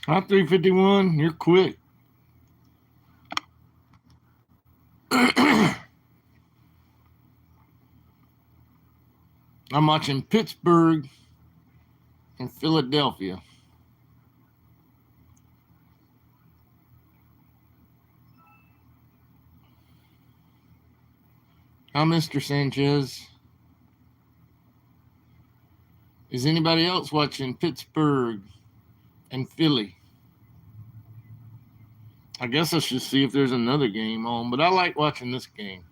Hot 351, you're quick. I'm watching Pittsburgh and Philadelphia. Hi, Mr. Sanchez. Is anybody else watching Pittsburgh and Philly? I guess I should see if there's another game on, but I like watching this game.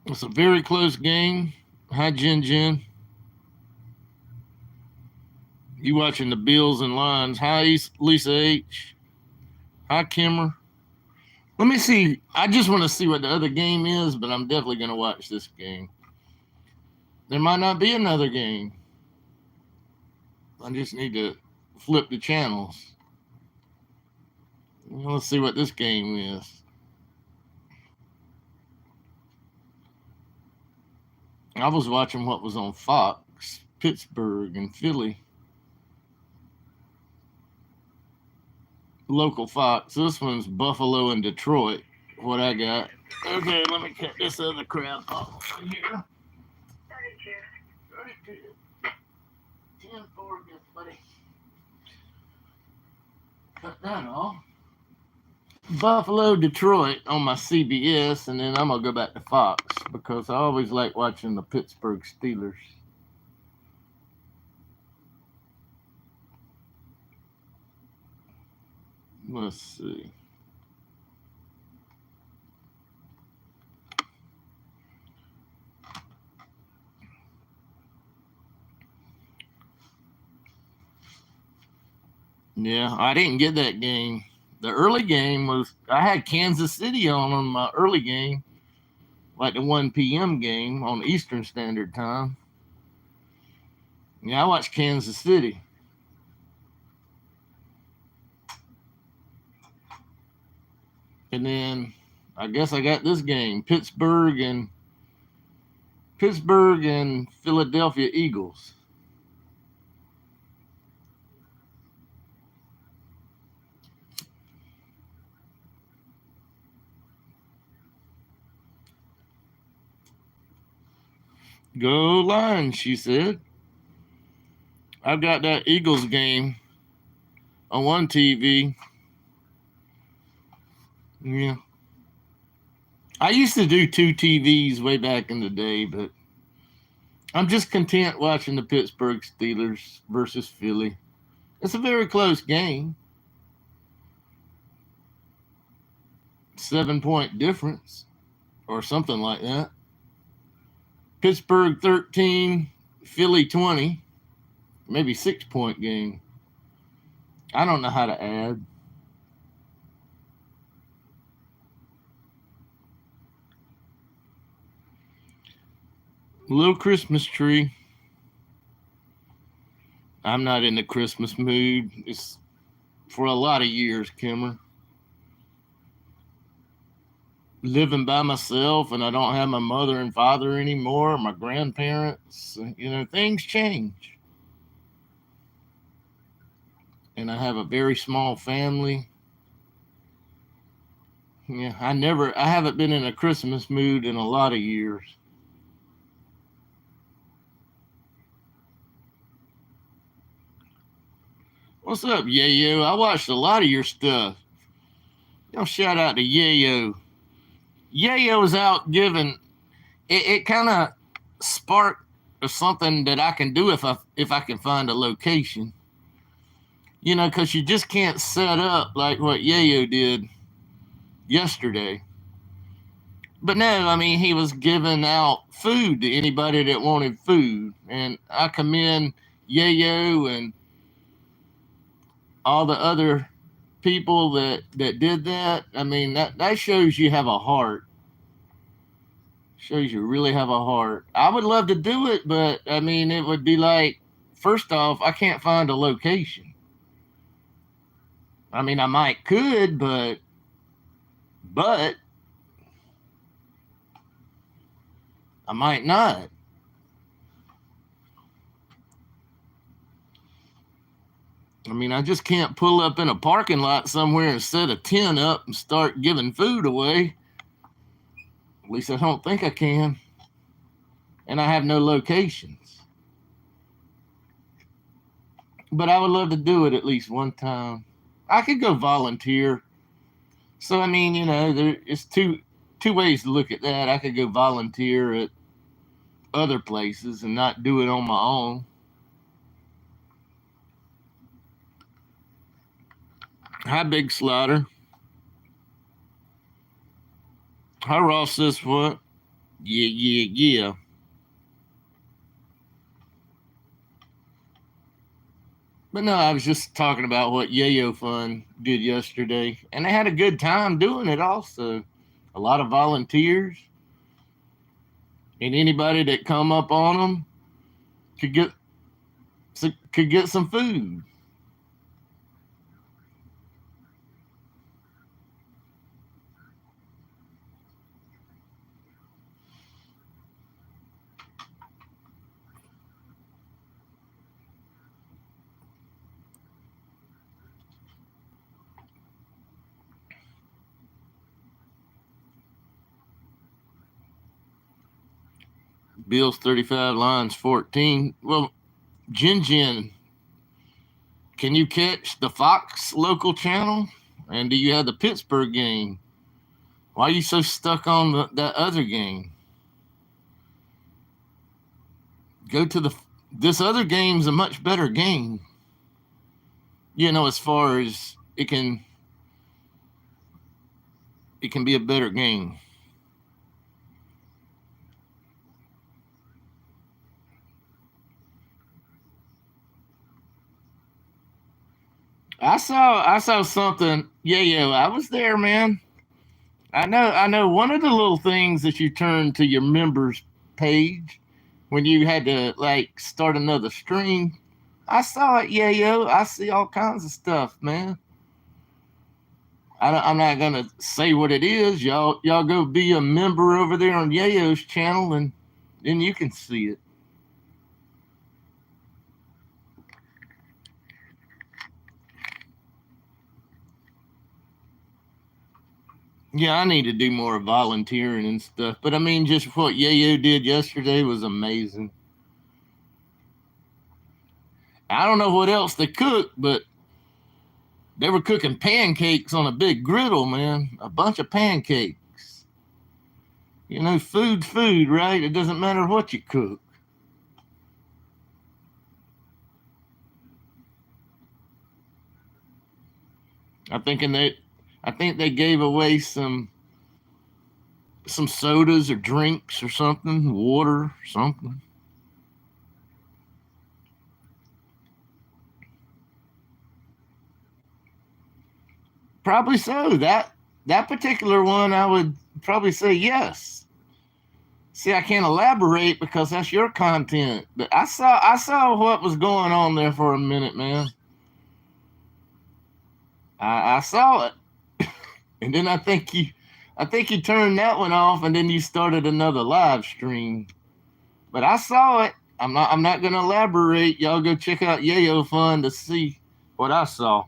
It's a very close game. Hi, Jen Jen. You watching the Bills and Lions. Hi, Lisa H. Hi, Kimmer. Let me see. I just want to see what the other game is, but I'm definitely going to watch this game. There might not be another game. I just need to flip the channels. Let's see what this game is. I was watching what was on Fox, Pittsburgh and Philly. Local Fox. This one's Buffalo and Detroit. What I got. Okay, let me cut this other crap off here. 32. 10-4, buddy. Cut that off. Buffalo, Detroit on my CBS, and then I'm going to go back to Fox because I always like watching the Pittsburgh Steelers. Let's see. Yeah, I didn't get that game. The early game was, I had Kansas City on my early game, like the 1 p.m. game on Eastern Standard Time. Yeah, I watched Kansas City. And then I guess I got this game, Pittsburgh and Philadelphia Eagles. Go Lions, she said. I've got that Eagles game on one TV. Yeah. I used to do 2 TVs way back in the day, but I'm just content watching the Pittsburgh Steelers versus Philly. It's a very close game. 7-point difference or something like that. Pittsburgh 13, Philly 20. Maybe 6-point game. I don't know how to add. Little Christmas tree. I'm not in the Christmas mood. It's for a lot of years, Kimmer. Living by myself, and I don't have my mother and father anymore, my grandparents. Things change. And I have a very small family. Yeah, I haven't been in a Christmas mood in a lot of years. What's up, Yayo? I watched a lot of your stuff. Shout out to Yayo. Yayo's out giving. It kind of sparked something that I can do if I can find a location. Because you just can't set up like what Yayo did yesterday. But no, I mean, he was giving out food to anybody that wanted food. And I commend Yayo and all the other people that did that. I mean, that shows you have a heart. Shows you really have a heart. I would love to do it, but I mean, it would be like, first off, I can't find a location. I mean, I might could, but I might not. I mean, I just can't pull up in a parking lot somewhere and set a tent up and start giving food away. At least I don't think I can. And I have no locations. But I would love to do it at least one time. I could go volunteer. So I mean, there's two ways to look at that. I could go volunteer at other places and not do it on my own. Hi, Big Slaughter. Hi, Ross says what? Yeah, yeah, yeah. But no, I was just talking about what Yayo Fun did yesterday, and they had a good time doing it. Also, a lot of volunteers, and anybody that come up on them could get some food. Bills 35, Lions 14. Well, Jin, can you catch the Fox local channel? And do you have the Pittsburgh game? Why are you so stuck on that other game? Go to this other game's a much better game. As far as it can be a better game. I saw something. Yeah, I was there, man. I know one of the little things that you turn to your members page when you had to like start another stream. I saw it, I see all kinds of stuff, man. I'm not gonna say what it is. Y'all go be a member over there on Yayo's channel, and then you can see it. Yeah, I need to do more volunteering and stuff. But I mean, just what Yayo did yesterday was amazing. I don't know what else they cooked, but they were cooking pancakes on a big griddle, man. A bunch of pancakes. Food, right? It doesn't matter what you cook. I think they gave away some sodas or drinks or something, water or something. Probably so. That particular one, I would probably say yes. See, I can't elaborate because that's your content. But I saw what was going on there for a minute, man. I saw it, and then I think you turned that one off, and then you started another live stream. But I saw it. I'm not gonna elaborate. Y'all go check out Yayo Fun to see what I saw.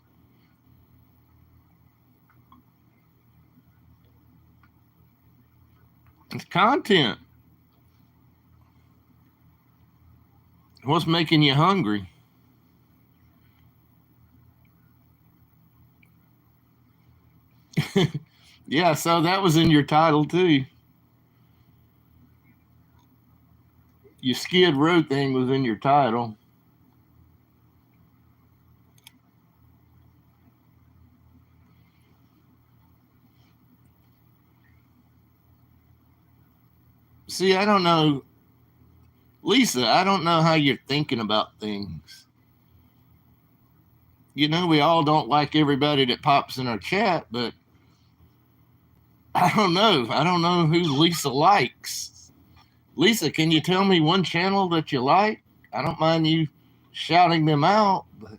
It's content. What's making you hungry? Yeah, so that was in your title too. Your Skid Row thing was in your title. See, I don't know, Lisa. I don't know how you're thinking about things. We all don't like everybody that pops in our chat, but I don't know. I don't know who Lisa likes. Lisa, can you tell me one channel that you like? I don't mind you shouting them out, but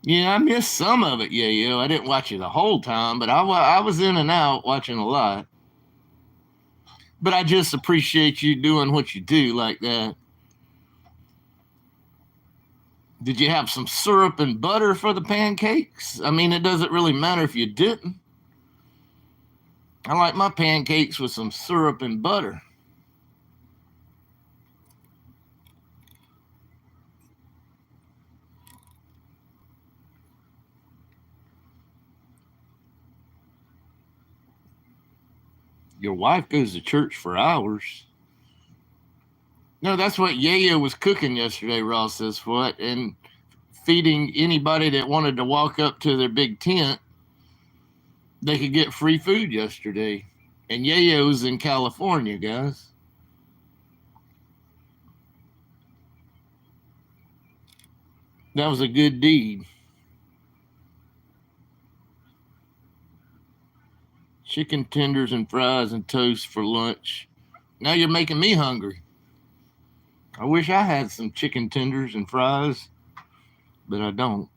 Yeah, I missed some of it, I didn't watch it the whole time, but I was in and out watching a lot. But I just appreciate you doing what you do like that. Did you have some syrup and butter for the pancakes? I mean, it doesn't really matter if you didn't. I like my pancakes with some syrup and butter. Your wife goes to church for hours. No, that's what Yayo was cooking yesterday, Ross says what, and feeding anybody that wanted to walk up to their big tent. They could get free food yesterday. And Yayo's in California, guys. That was a good deed. Chicken tenders and fries and toast for lunch. Now you're making me hungry. I wish I had some chicken tenders and fries, but I don't.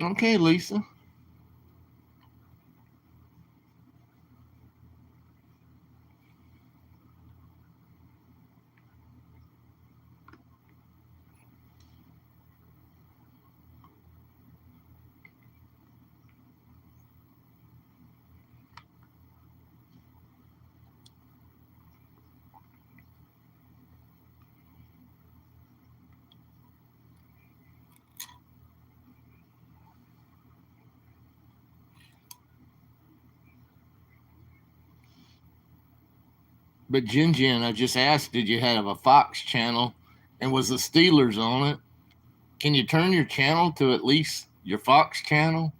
Okay, Lisa. But Jin, I just asked, did you have a Fox channel and was the Steelers on it? Can you turn your channel to at least your Fox channel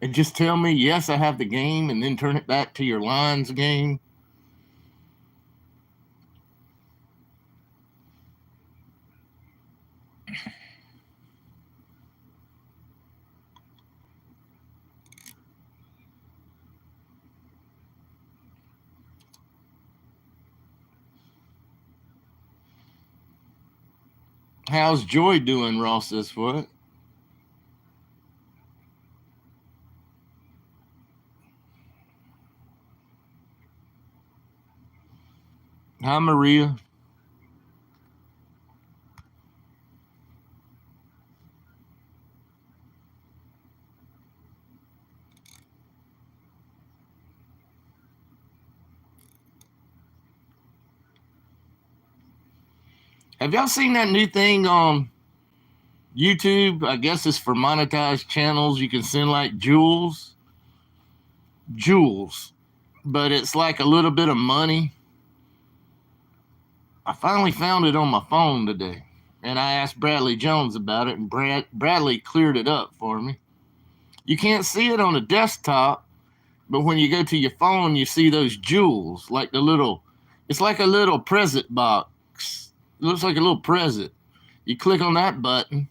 and just tell me, yes, I have the game, and then turn it back to your Lions game? How's Joy doing, Ross? This what? Hi, Maria. Have y'all seen that new thing on YouTube? I guess it's for monetized channels. You can send like jewels, but it's like a little bit of money. I finally found it on my phone today, and I asked Bradley Jones about it, and Bradley cleared it up for me. You can't see it on a desktop, but when you go to your phone, you see those jewels, like the little. It's like a little present box. It looks like a little present. You click on that button,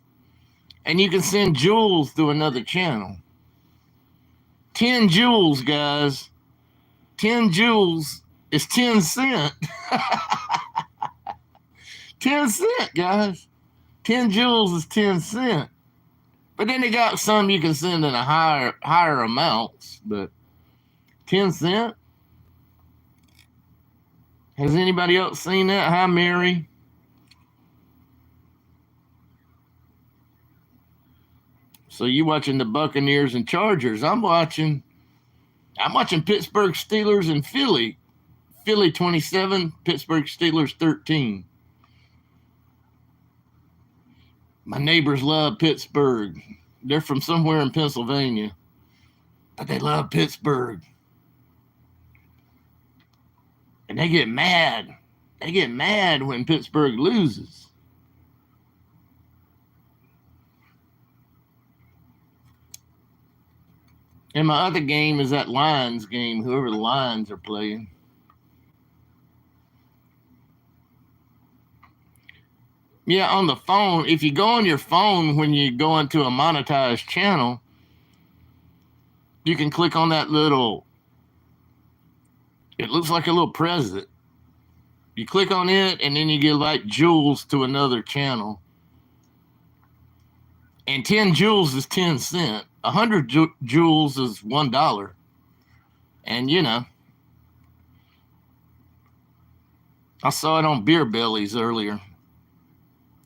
and you can send jewels through another channel. 10 jewels, guys. 10 jewels is 10 cents. 10 cents, guys. 10 jewels is 10 cents. But then they got some you can send in a higher amounts, but 10 cents? Has anybody else seen that? Hi, Mary. So you watching the Buccaneers and Chargers? I'm watching Pittsburgh Steelers and Philly. Philly 27, Pittsburgh Steelers 13. My neighbors love Pittsburgh. They're from somewhere in Pennsylvania, but they love Pittsburgh. And they get mad. They get mad when Pittsburgh loses. And my other game is that Lions game, whoever the Lions are playing. Yeah, on the phone, if you go on your phone when you go into a monetized channel, you can click on that little, it looks like a little present. You click on it, and then you get like jewels to another channel. And 10 jewels is 10 cents. 100 jewels is $1. And I saw it on Beer Bellies earlier.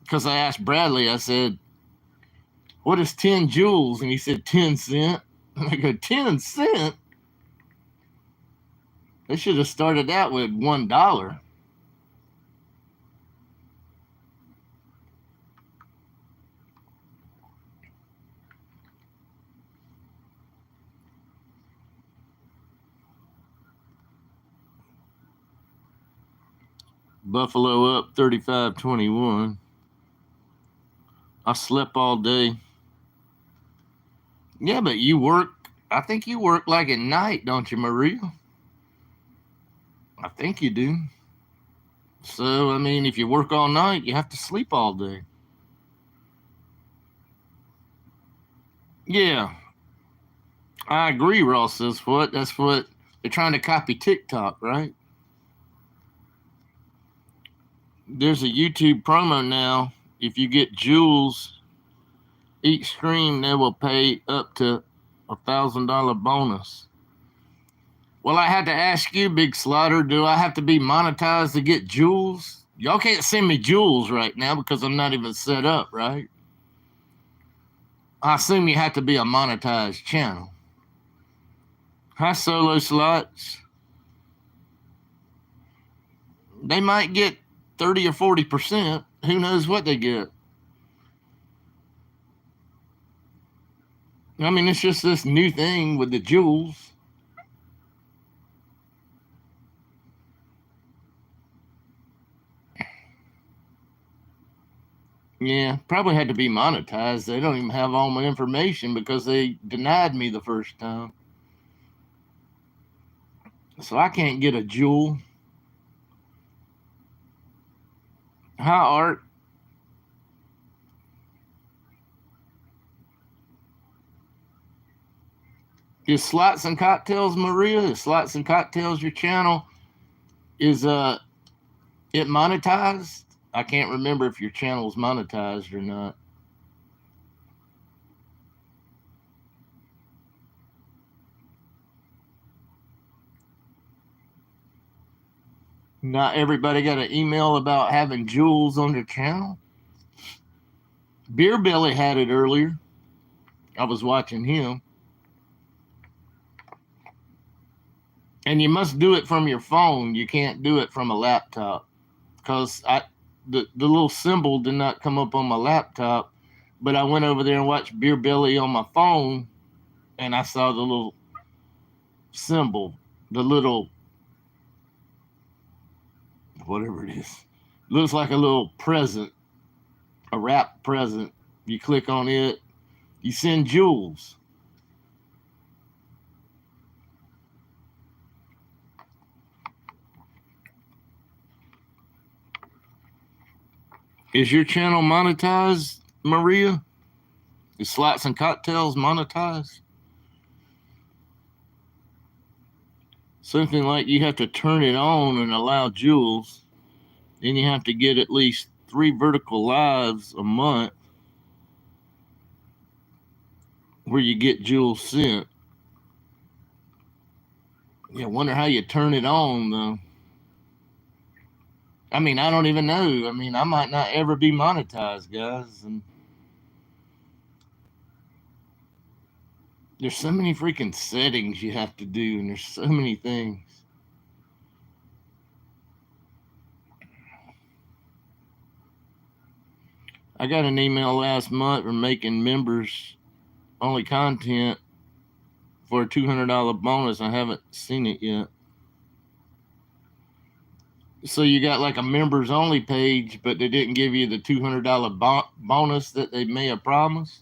Because I asked Bradley, I said, what is 10 jewels? And he said 10 cents. I go, 10 cents? They should have started out with $1. Buffalo up 35-21. I slept all day. Yeah, but you work, I think you work like at night, don't you, Maria? I think you do. So, I mean, if you work all night, you have to sleep all day. Yeah, I agree, Ross says what? That's what they're trying to copy TikTok, right? There's a YouTube promo now. If you get jewels each stream, they will pay up to $1,000 bonus. Well, I had to ask you, Big Slaughter, do I have to be monetized to get jewels? Y'all can't send me jewels right now because I'm not even set up, right? I assume you have to be a monetized channel. Hi, Solo Slots. They might get 30 or 40%. Who knows what they get? I mean, it's just this new thing with the jewels. Yeah, probably had to be monetized. They don't even have all my information because they denied me the first time. So I can't get a jewel. Hi, Art. Is Slots and Cocktails, Maria? Is Slots and Cocktails your channel? Is it monetized? I can't remember if your channel is monetized or not. Not everybody got an email about having jewels on their channel. Beer Belly had it earlier. I was watching him. And you must do it from your phone. You can't do it from a laptop. Because the little symbol did not come up on my laptop. But I went over there and watched Beer Belly on my phone. And I saw the little symbol. The little, whatever it is. Looks like a little present. A wrapped present. You click on it. You send jewels. Is your channel monetized, Maria? Is Slots and Cocktails monetized? Something like you have to turn it on and allow jewels. Then you have to get at least 3 vertical lives a month where you get jewels sent. Yeah, I wonder how you turn it on, though. I mean, I don't even know. I mean, I might not ever be monetized, guys. And there's so many freaking settings you have to do, and there's so many things. I got an email last month for making members only content for a $200 bonus. I haven't seen it yet. So you got like a members only page, but they didn't give you the $200 bonus that they may have promised.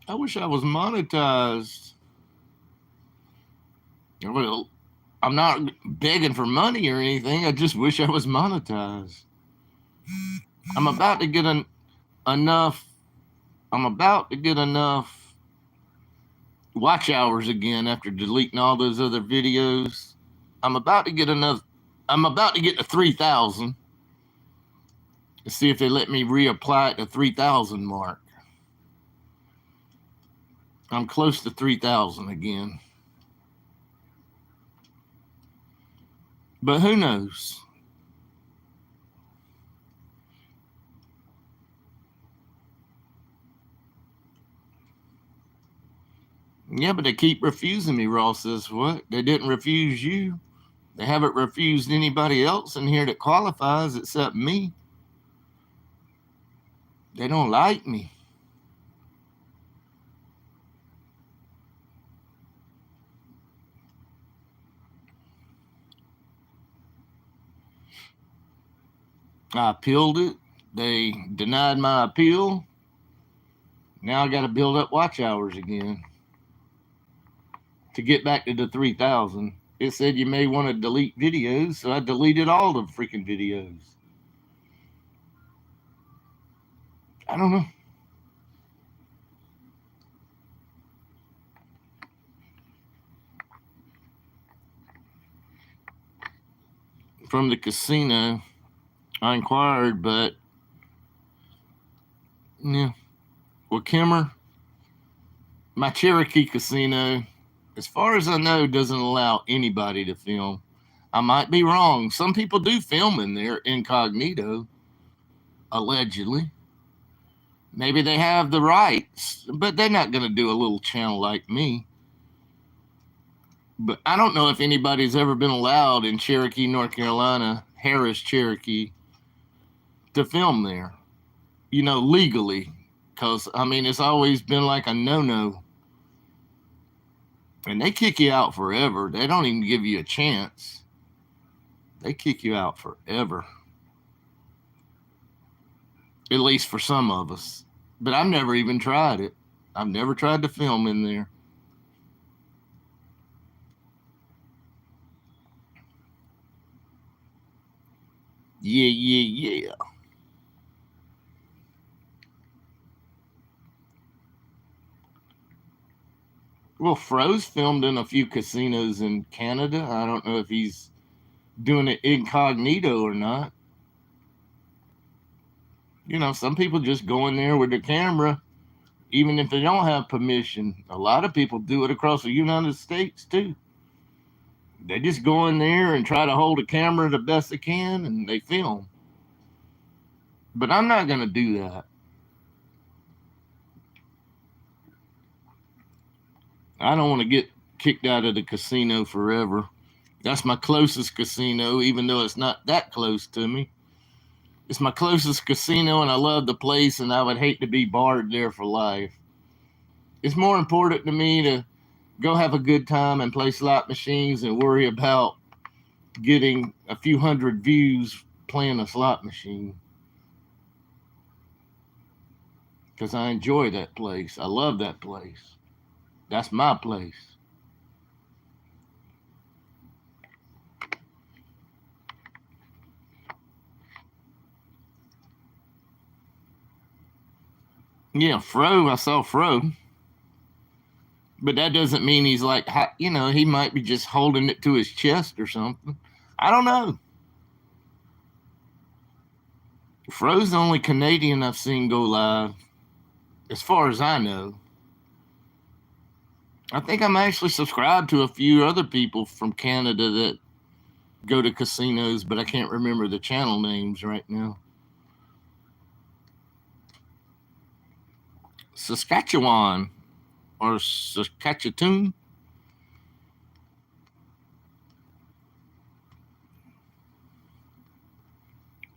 I wish I was monetized. Well, I'm not begging for money or anything. I just wish I was monetized. I'm about to get enough. I'm about to get enough watch hours again after deleting all those other videos. I'm about to get enough. I'm about to get to 3,000 to see if they let me reapply at the 3,000 mark. I'm close to 3,000 again. But who knows? Yeah, but they keep refusing me, Ross says. What? They didn't refuse you. They haven't refused anybody else in here that qualifies except me. They don't like me. I appealed it. They denied my appeal. Now I got to build up watch hours again to get back to the 3,000. It said you may want to delete videos, so I deleted all the freaking videos. I don't know. From the casino, I inquired, but yeah. Well, Kimmer, my Cherokee casino, as far as I know, doesn't allow anybody to film. I might be wrong. Some people do film in there incognito, allegedly. Maybe they have the rights, but they're not going to do a little channel like me. But I don't know if anybody's ever been allowed in Cherokee, North Carolina, Harris, Cherokee, to film there, legally. Because, I mean, it's always been like a no no. And they kick you out forever. They don't even give you a chance. They kick you out forever. At least for some of us. But I've never even tried it. I've never tried to film in there. Yeah, yeah, yeah. Well, Fro's filmed in a few casinos in Canada. I don't know if he's doing it incognito or not. Some people just go in there with the camera, even if they don't have permission. A lot of people do it across the United States too. They just go in there and try to hold a camera the best they can and they film. But I'm not going to do that. I don't want to get kicked out of the casino forever. That's my closest casino, even though it's not that close to me. It's my closest casino, and I love the place, and I would hate to be barred there for life. It's more important to me to go have a good time and play slot machines and worry about getting a few hundred views playing a slot machine. Because I enjoy that place. I love that place. That's my place. Yeah, Fro, I saw Fro. But that doesn't mean he's like, he might be just holding it to his chest or something. I don't know. Fro's the only Canadian I've seen go live, as far as I know. I think I'm actually subscribed to a few other people from Canada that go to casinos, but I can't remember the channel names right now. Saskatchewan or Saskatchewan.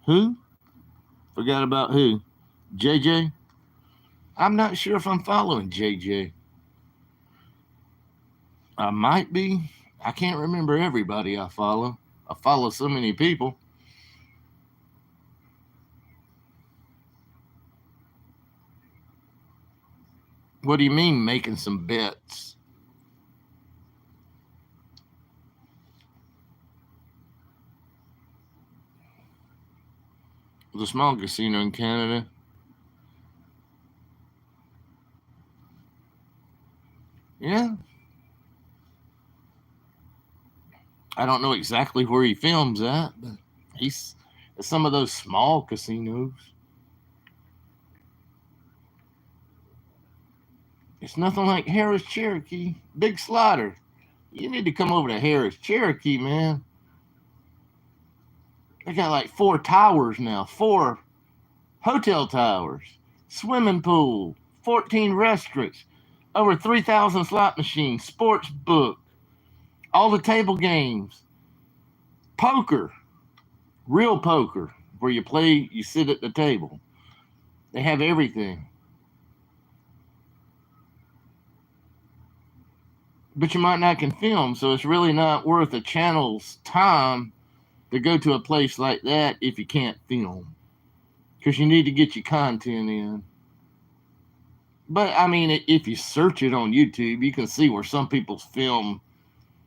Who? Forgot about who? JJ? I'm not sure if I'm following JJ. I might be. I can't remember everybody I follow. I follow so many people. What do you mean making some bets? The small casino in Canada. I don't know exactly where he films at, but he's at some of those small casinos. It's nothing like Harris Cherokee. Big Slider. You need to come over to Harris Cherokee, man. They got like 4 towers now, 4 hotel towers, swimming pool, 14 restaurants, over 3,000 slot machines, sports book, all the table games, poker, real poker, where you play, you sit at the table. They have everything. But you might not can film, so it's really not worth a channel's time to go to a place like that if you can't film. Because you need to get your content in. But I mean, if you search it on YouTube, you can see where some people film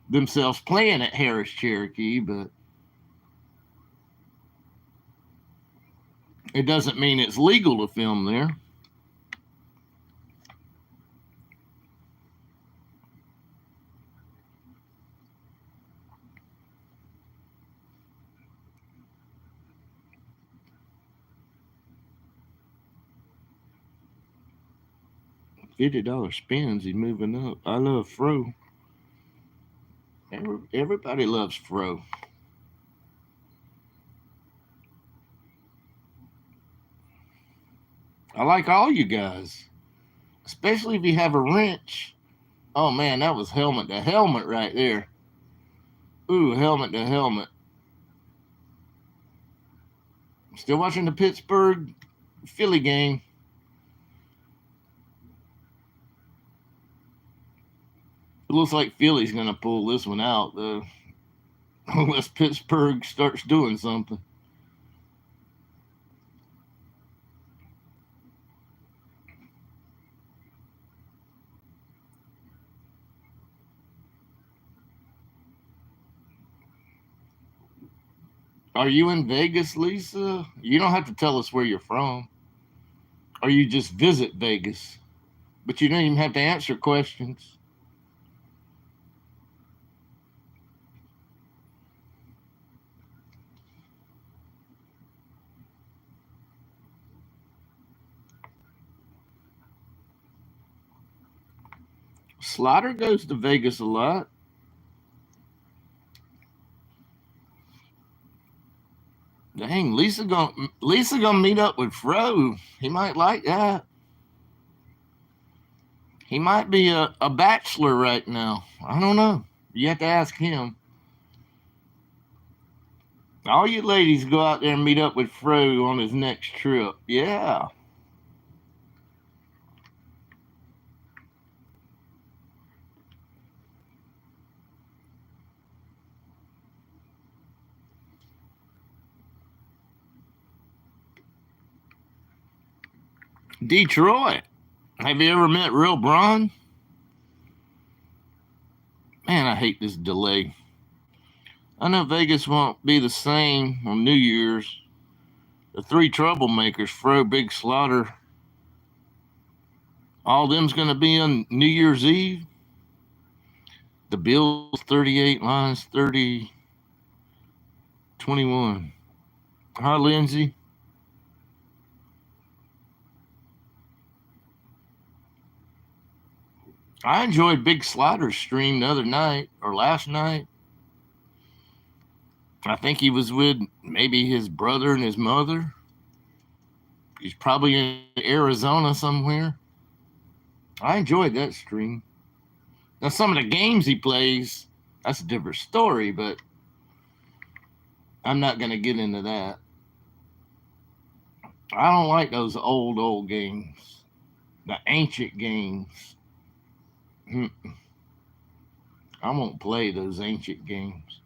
themselves playing at Harris Cherokee, but it doesn't mean it's legal to film there. $50 spins, he's moving up. I love Fro. Everybody loves Fro. I like all you guys, especially if you have a wrench. Oh man, that was helmet to helmet right there. Ooh, helmet to helmet. Still watching the Pittsburgh Philly game. It looks like Philly's going to pull this one out, though, unless Pittsburgh starts doing something. Are you in Vegas, Lisa? You don't have to tell us where you're from. Or you just visit Vegas. But you don't even have to answer questions. Slaughter goes to Vegas a lot. Dang, Lisa gonna meet up with Fro. He might like that. He might be a bachelor right now. I don't know. You have to ask him. All you ladies go out there and meet up with Fro on his next trip. Yeah. Detroit. Have you ever met Real Braun? Man, I hate this delay. I know Vegas won't be the same on New Year's. The 3 troublemakers, Fro, Big Slaughter, all them's going to be on New Year's Eve. The Bills 38, Lions 30, 21. Hi, Lindsay. I enjoyed Big Slaughter's stream the other night or last night. I think he was with maybe his brother and his mother. He's probably in Arizona somewhere. I enjoyed that stream. Now, some of the games he plays, that's a different story, but I'm not going to get into that. I don't like those old games, the ancient games. I won't play those ancient games.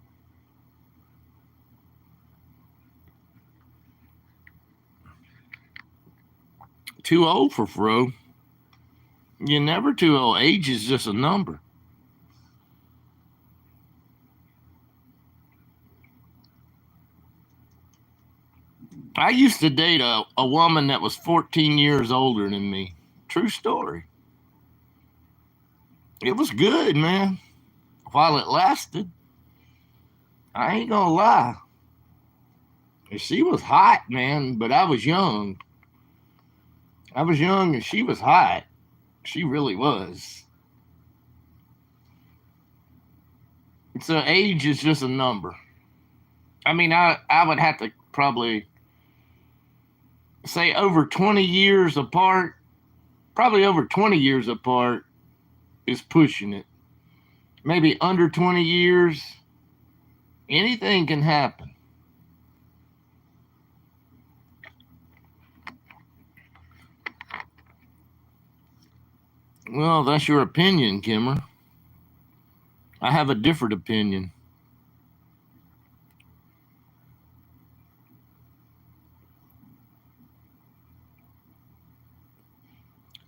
Too old for Fro. You're never too old. Age is just a number. I used to date a woman that was 14 years older than me. True story. It was good, man, while it lasted. I ain't gonna lie. She was hot, man, but I was young. I was young and she was hot. She really was. So age is just a number. I mean, I would have to probably say over 20 years apart, probably over 20 years apart is pushing it. Maybe under 20 years, anything can happen. Well, that's your opinion, Kimmer. I have a different opinion.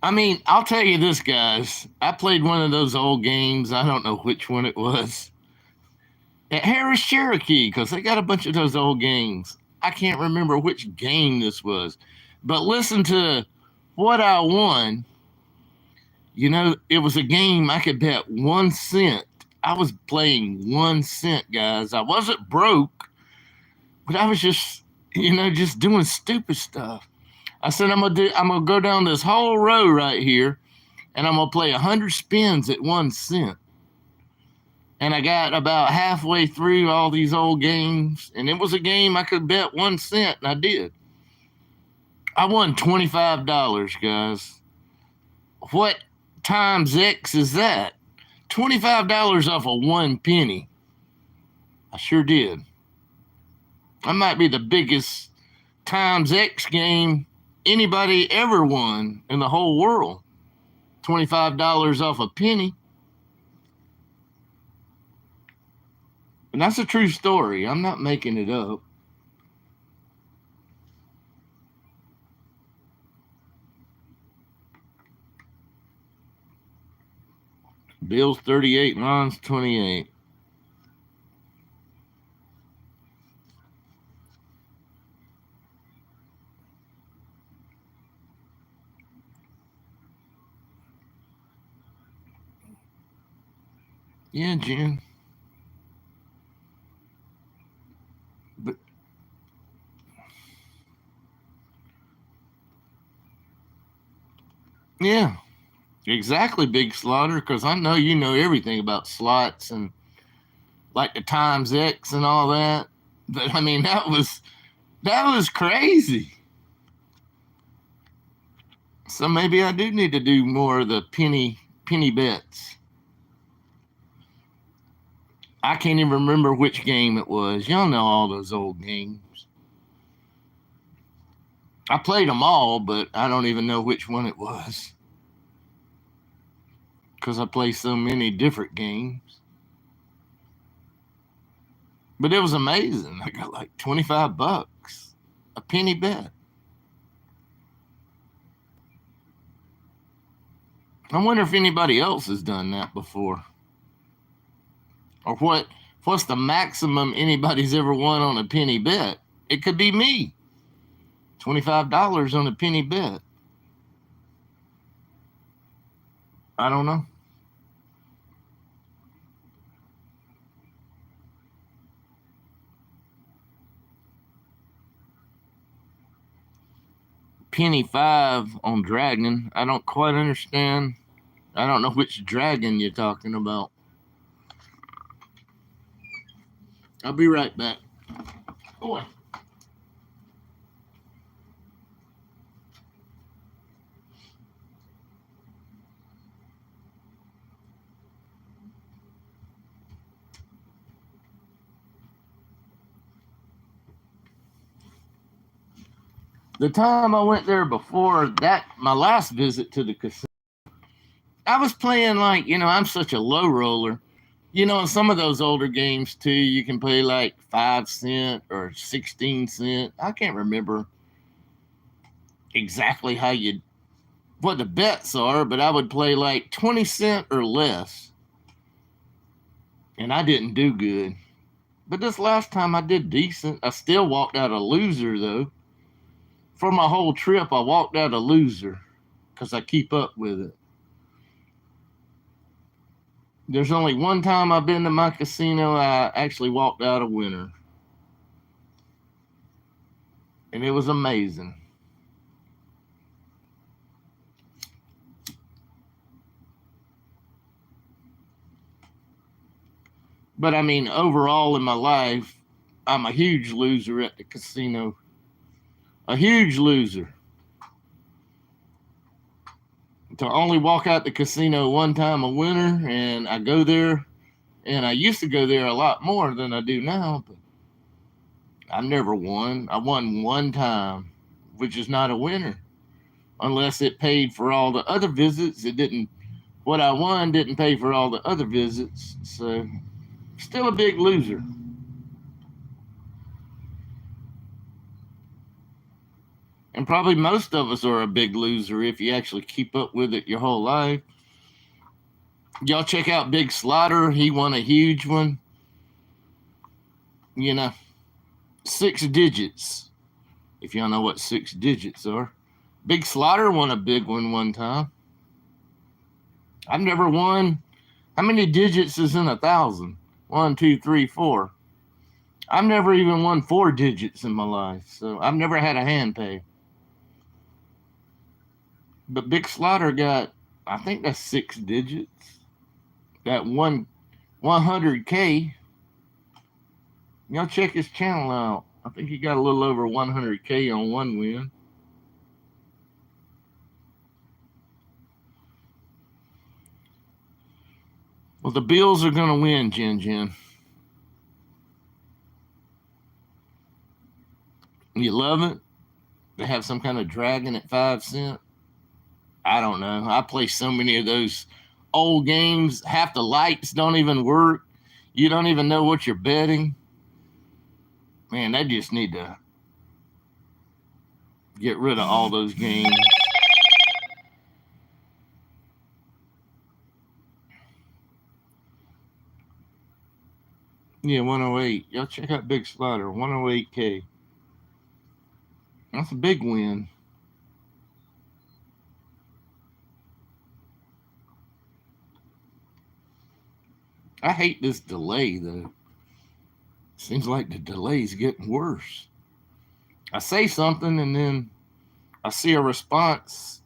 I mean, I'll tell you this, guys. I played one of those old games. I don't know which one it was. At Harris Cherokee, because they got a bunch of those old games. I can't remember which game this was. But listen to what I won. You know, it was a game I could bet 1 cent. I was playing 1 cent, guys. I wasn't broke, but I was just, just doing stupid stuff. I said I'm gonna go down this whole row right here, and I'm gonna play 100 spins at 1 cent. And I got about halfway through all these old games, and it was a game I could bet 1 cent, and I did. I won $25, guys. What times X is that? $25 off of 1 penny. I sure did. That might be the biggest times X game anybody ever won in the whole world. $25 off a penny. And that's a true story. I'm not making it up. Bill's 38, Ron's 28. Yeah, Jen. But yeah, exactly, Big Slaughter, because I know you know everything about slots and like the times X and all that. But I mean, that was crazy. So maybe I do need to do more of the penny bets. I can't even remember which game it was. Y'all know all those old games. I played them all, but I don't even know which one it was because I play so many different games. But it was amazing. I got like $25, a penny bet. I wonder if anybody else has done that before, or what's the maximum anybody's ever won on a penny bet? It could be me. $25 on a penny bet. I don't know. Penny 5 on Dragon. I don't quite understand. I don't know which dragon you're talking about. I'll be right back. Boy. The time I went there before that, my last visit to the casino, I was playing like, I'm such a low roller. In some of those older games too, you can play like 5 cent or 16 cent. I can't remember exactly what the bets are, but I would play like 20 cent or less. And I didn't do good. But this last time I did decent. I still walked out a loser though. For my whole trip, I walked out a loser because I keep up with it. There's only one time I've been to my casino I actually walked out a winner. And it was amazing. But I mean, overall in my life, I'm a huge loser at the casino. A huge loser. To only walk out the casino one time a winner, and I go there, and I used to go there a lot more than I do now, but I never won. I won one time, which is not a winner. Unless it paid for all the other visits. It didn't, what I won didn't pay for all the other visits. So, still a big loser. And probably most of us are a big loser if you actually keep up with it your whole life. Y'all check out Big Slaughter. He won a huge one. You know, 6 digits. If y'all know what 6 digits are. Big Slaughter won a big one time. I've never won. How many digits is in 1,000? 1, 2, 3, 4. I've never even won 4 digits in my life, so I've never had a hand pay. But Big Slaughter got, I think that's 6 digits. That 100K. Y'all check his channel out. I think he got a little over 100K on one win. Well, the Bills are going to win, Jin Jin. You love it? They have some kind of dragon at 5 cents. I don't know. I play so many of those old games. Half the lights don't even work. You don't even know what you're betting. Man, they just need to get rid of all those games. Yeah, 108. Y'all check out Big Slaughter. 108K. That's a big win. I hate this delay, though. Seems like the delay's getting worse. I say something and then I see a response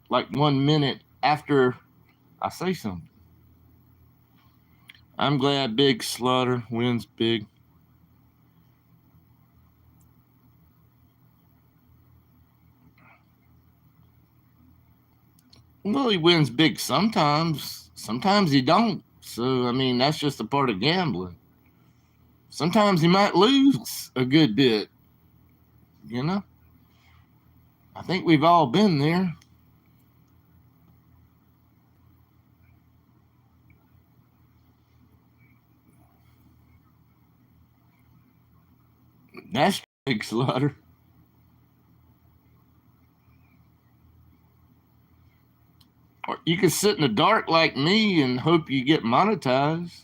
like 1 minute after I say something. I'm glad Big Slaughter wins big. Well, he wins big sometimes. Sometimes he don't. So, I mean, that's just a part of gambling. Sometimes he might lose a good bit. You know? I think we've all been there. That's Big Slaughter. Or you can sit in the dark like me and hope you get monetized.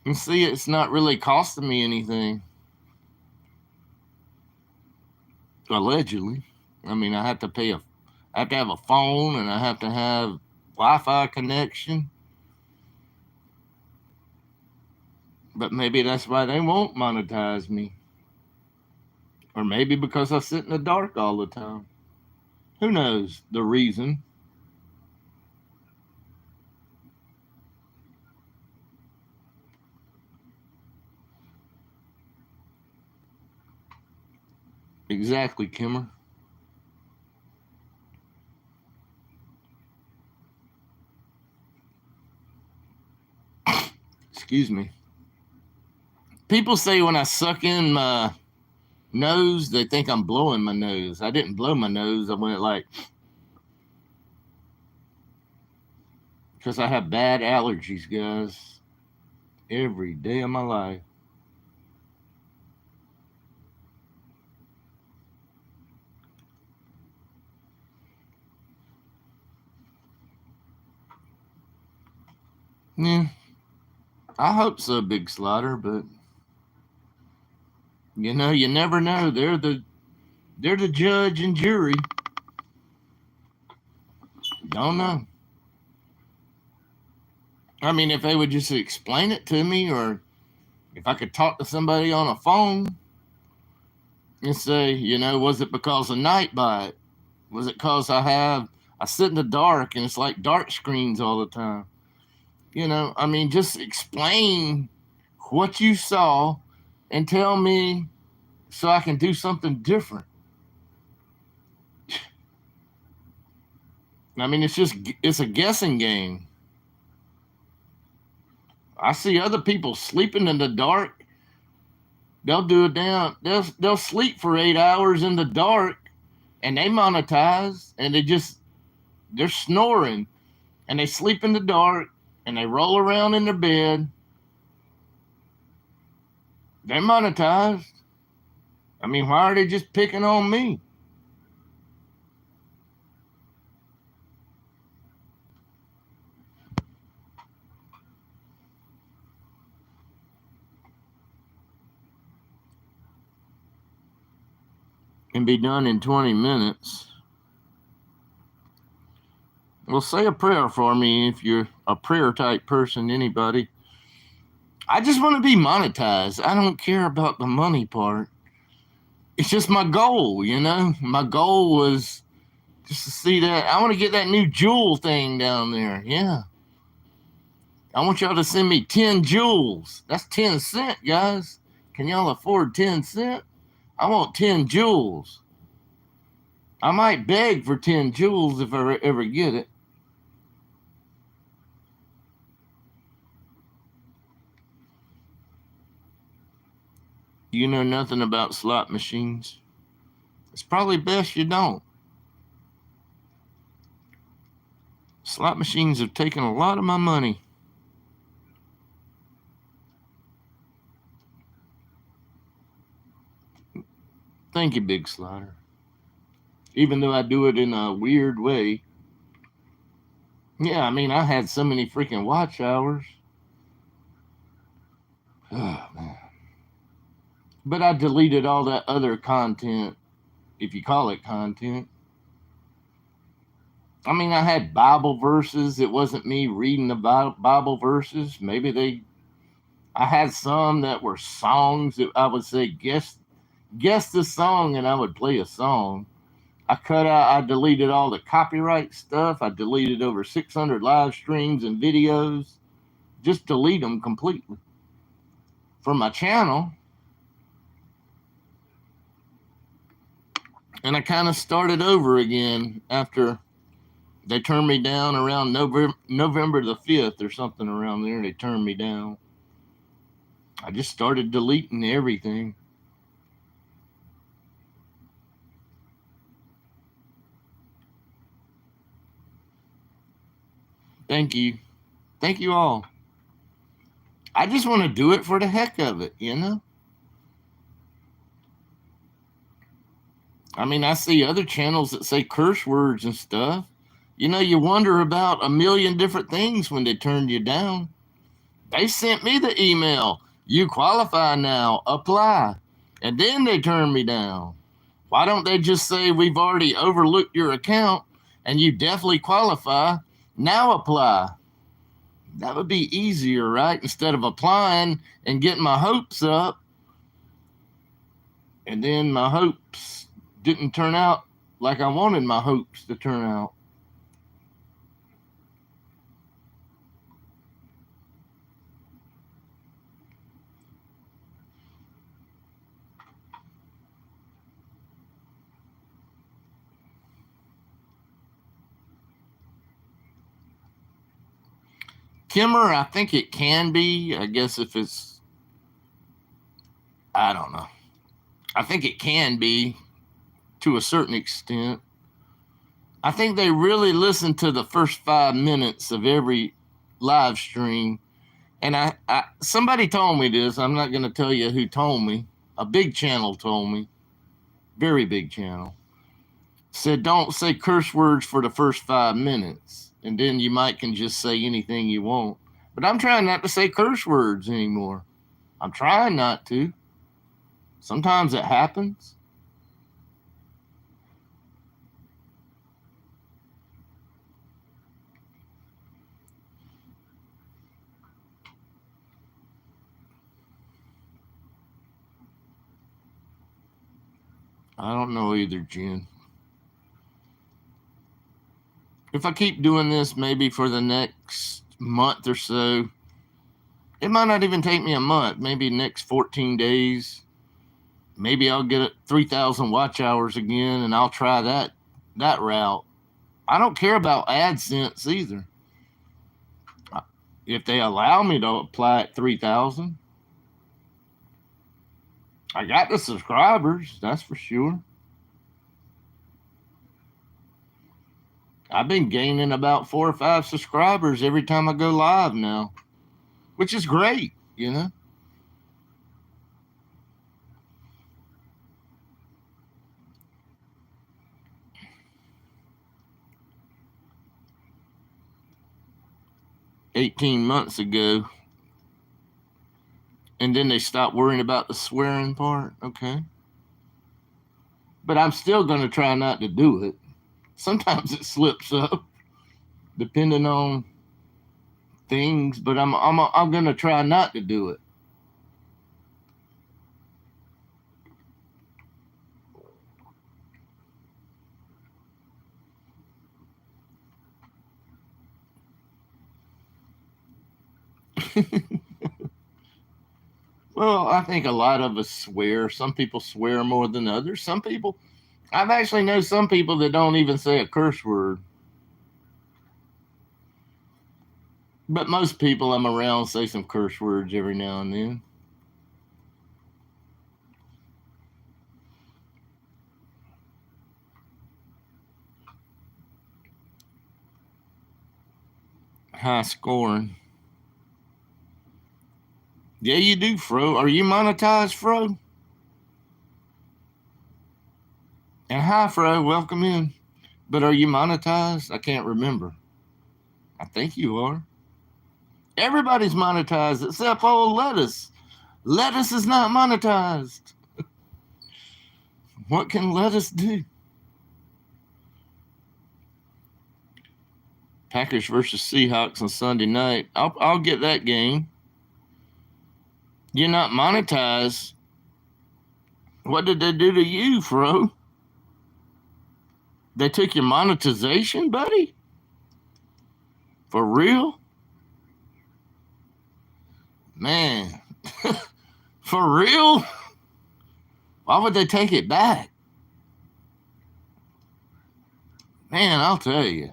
And see, it's not really costing me anything. Allegedly. I mean, I have to I have to have a phone and I have to have Wi-Fi connection. But maybe that's why they won't monetize me. Or maybe because I sit in the dark all the time. Who knows the reason? Exactly, Kimmer. Excuse me. People say when I suck in my nose, they think I'm blowing my nose. I didn't blow my nose. I went like, because I have bad allergies, guys. Every day of my life. Yeah, I hope so, Big Slaughter, but you never know. They're the judge and jury. Don't know. I mean, if they would just explain it to me, or if I could talk to somebody on a phone and say, was it because of night bite? Was it because I sit in the dark and it's like dark screens all the time? I mean, just explain what you saw and tell me so I can do something different. I mean, it's a guessing game. I see other people sleeping in the dark. They'll do it down. They'll sleep for 8 hours in the dark, and they monetize, and they're snoring, and they sleep in the dark, and they roll around in their bed. They're monetized. I mean, why are they just picking on me? And be done in 20 minutes. Well, say a prayer for me if you're a prayer type person, anybody. I just want to be monetized. I don't care about the money part. It's just my goal, My goal was just to see that. I want to get that new jewel thing down there. Yeah. I want y'all to send me 10 jewels. That's 10 cents, guys. Can y'all afford 10 cents? I want 10 jewels. I might beg for 10 jewels if I ever get it. You know nothing about slot machines? It's probably best you don't. Slot machines have taken a lot of my money. Thank you, Big Slider. Even though I do it in a weird way. Yeah, I mean, I had so many freaking watch hours. Oh, man. But I deleted all that other content, if you call it content. I mean, I had Bible verses. It wasn't me reading the Bible verses. I had some that were songs that I would say, guess the song, and I would play a song. I deleted all the copyright stuff. I deleted over 600 live streams and videos. Just delete them completely from my channel. And I kind of started over again after they turned me down around November the 5th or something around there. They turned me down. I just started deleting everything. Thank you. Thank you all. I just want to do it for the heck of it, I mean, I see other channels that say curse words and stuff. You wonder about a million different things when they turn you down. They sent me the email. You qualify now. Apply. And then they turned me down. Why don't they just say we've already overlooked your account and you definitely qualify? Now apply. That would be easier, right? Instead of applying and getting my hopes up, and then my hopes didn't turn out like I wanted my hopes to turn out. Kimmer, I think it can be. I guess if it's, I don't know. I think it can be to a certain extent. I think they really listen to the first 5 minutes of every live stream. And somebody told me this. I'm not going to tell you who told me. A big channel told me. Very big channel. Said don't say curse words for the first 5 minutes. And then you might can just say anything you want. But I'm trying not to say curse words anymore. I'm trying not to. Sometimes it happens. I don't know either, Jen. If I keep doing this maybe for the next month or so, it might not even take me a month, maybe next 14 days. Maybe I'll get 3,000 watch hours again and I'll try that route. I don't care about AdSense either. If they allow me to apply at 3,000, I got the subscribers, that's for sure. I've been gaining about 4 or 5 subscribers every time I go live now, which is great, you know. $18 months ago, and then they stopped worrying about the swearing part. Okay, but I'm still going to try not to do it. Sometimes it slips up, depending on things, but I'm going to try not to do it. Well, I think a lot of us swear. Some people swear more than others. Some people, I've actually know some people that don't even say a curse word. But most people I'm around say some curse words every now and then. High scoring. Yeah, you do, Fro. Are you monetized, Fro? And hi, Fro. Welcome in. But are you monetized? I can't remember. I think you are. Everybody's monetized except old Lettuce. Lettuce is not monetized. What can Lettuce do? Packers versus Seahawks on Sunday night. I'll get that game. You're not monetized. What did they do to you, Fro? They took your monetization, buddy? For real? Man. For real? Why would they take it back? Man, I'll tell you.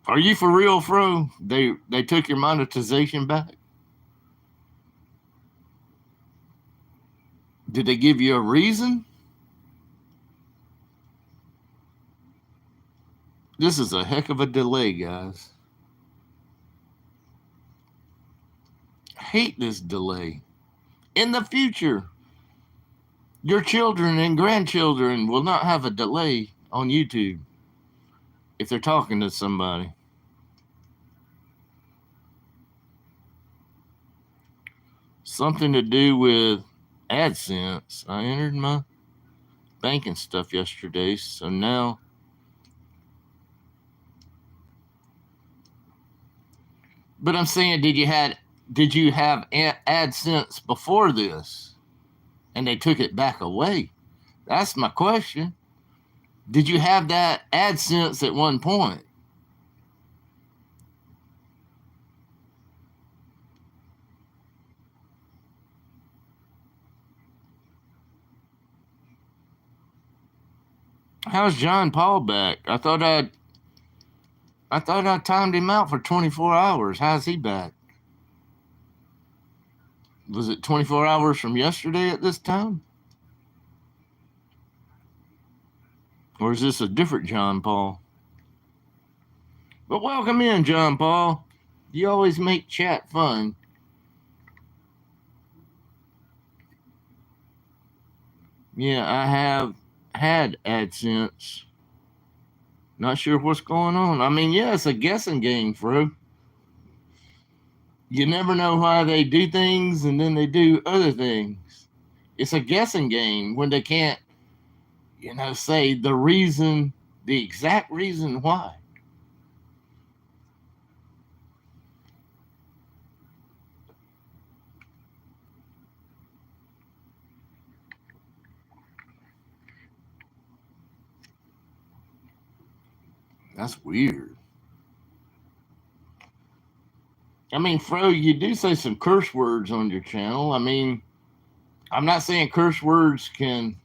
Are you for real, Fro? They took your monetization back? Did they give you a reason? This is a heck of a delay, guys. I hate this delay. In the future, your children and grandchildren will not have a delay on YouTube if they're talking to somebody. Something to do with AdSense. I entered my banking stuff yesterday, so now but I'm saying did you have AdSense before this and they took it back away? That's my question. Did you have that AdSense at one point? How's John Paul back? I thought I timed him out for 24 hours. How's he back? Was it 24 hours from yesterday at this time? Or is this a different John Paul? But welcome in, John Paul. You always make chat fun. Yeah, I have had AdSense. Not sure what's going on. I mean, yeah, it's a guessing game, Fro. You never know why they do things and then they do other things. It's a guessing game when they can't, say the exact reason why. That's weird. I mean, Fro, you do say some curse words on your channel. I mean, I'm not saying curse words can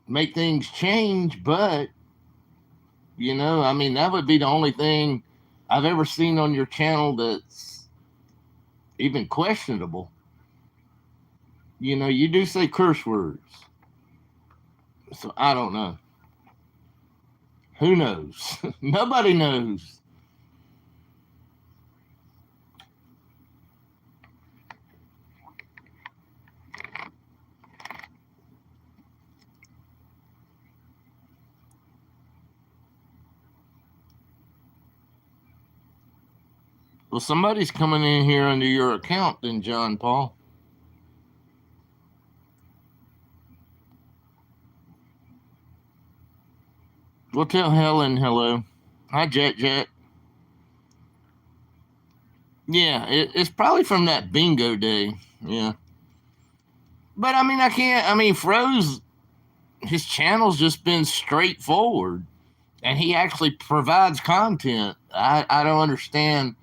make things change, but, I mean, that would be the only thing I've ever seen on your channel that's even questionable. You do say curse words. So I don't know. Who knows? Nobody knows. Well, somebody's coming in here under your account then, John Paul. We'll tell Helen hello. Hi, Jack Jack. Yeah, it's probably from that bingo day. Yeah. But I mean, I can't. I mean, Fro's, his channel's just been straightforward and he actually provides content. I don't understand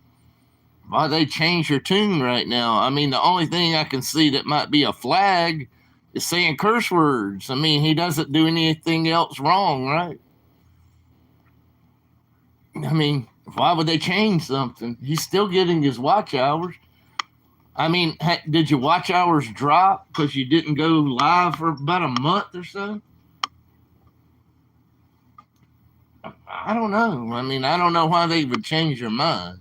why they changed your tune right now. I mean, the only thing I can see that might be a flag is saying curse words. I mean, he doesn't do anything else wrong, right? I mean, why would they change something? He's still getting his watch hours. I mean, did your watch hours drop because you didn't go live for about a month or so? I don't know. I mean, I don't know why they would change their minds.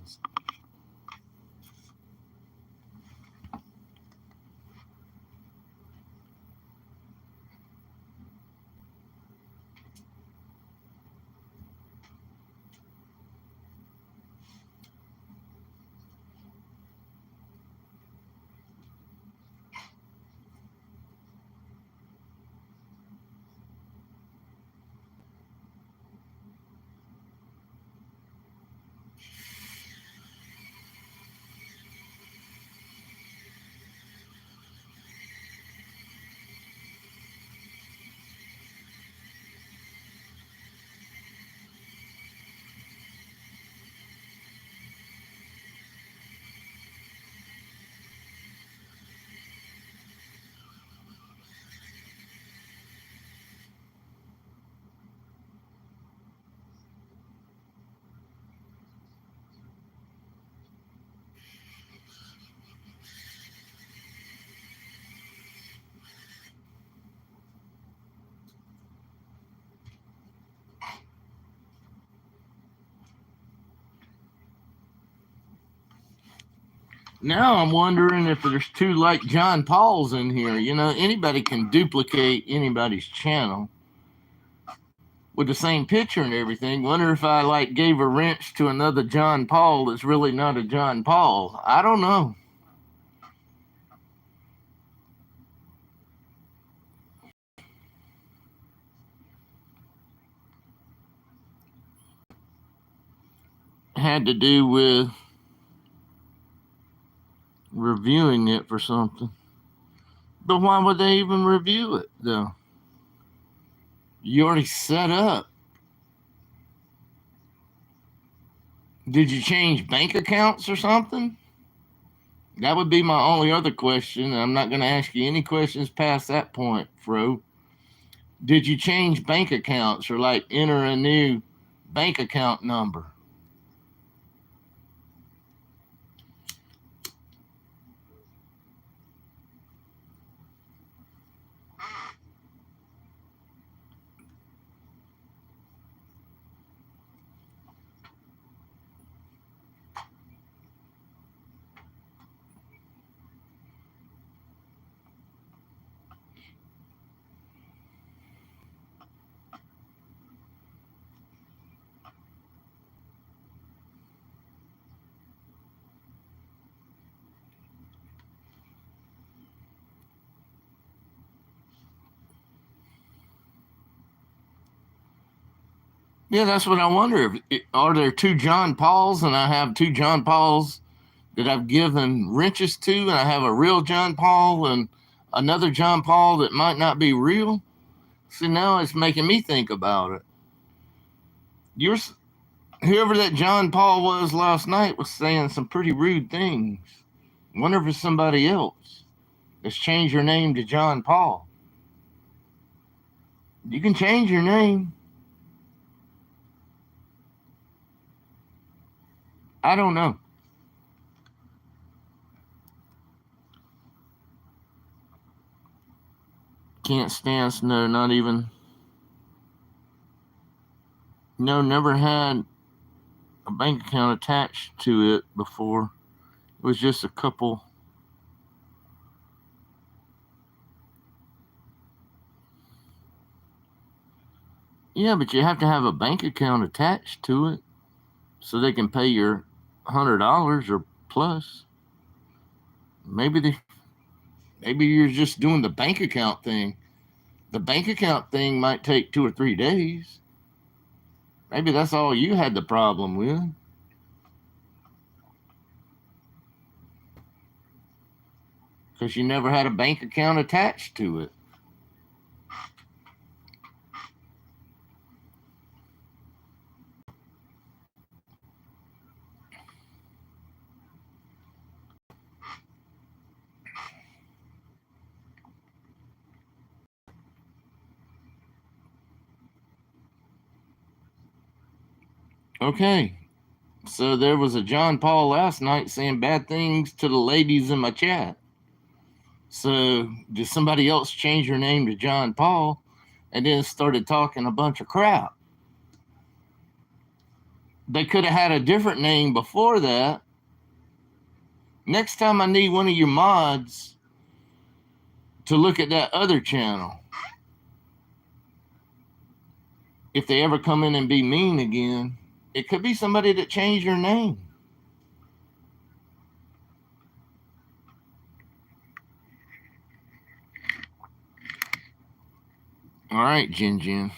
Now I'm wondering if there's two like John Pauls in here. Anybody can duplicate anybody's channel with the same picture and everything. Wonder if I like gave a wrench to another John Paul that's really not a John Paul. I don't know. Had to do with reviewing it for something. But why would they even review it, though? You already set up. Did you change bank accounts or something? That would be my only other question. I'm not going to ask you any questions past that point, Fro. Did you change bank accounts or like enter a new bank account number? Yeah, that's what I wonder. Are there two John Pauls and I have two John Pauls that I've given wrenches to, and I have a real John Paul and another John Paul that might not be real? See, now it's making me think about it. You're whoever that John Paul was last night was saying some pretty rude things. Wonder if it's somebody else that's changed your name to John Paul. You can change your name. I don't know. Can't stand snow, not even. No, never had a bank account attached to it before. It was just a couple. Yeah, but you have to have a bank account attached to it so they can pay your $100 or plus. Maybe maybe you're just doing the bank account thing. The bank account thing might take 2 or 3 days. Maybe that's all you had the problem with. Because you never had a bank account attached to it. Okay, so there was a John Paul last night saying bad things to the ladies in my chat. So did somebody else change her name to John Paul and then started talking a bunch of crap? They could have had a different name before that. Next time I need one of your mods to look at that other channel. If they ever come in and be mean again, it could be somebody that changed their name. All right, Jin Jin.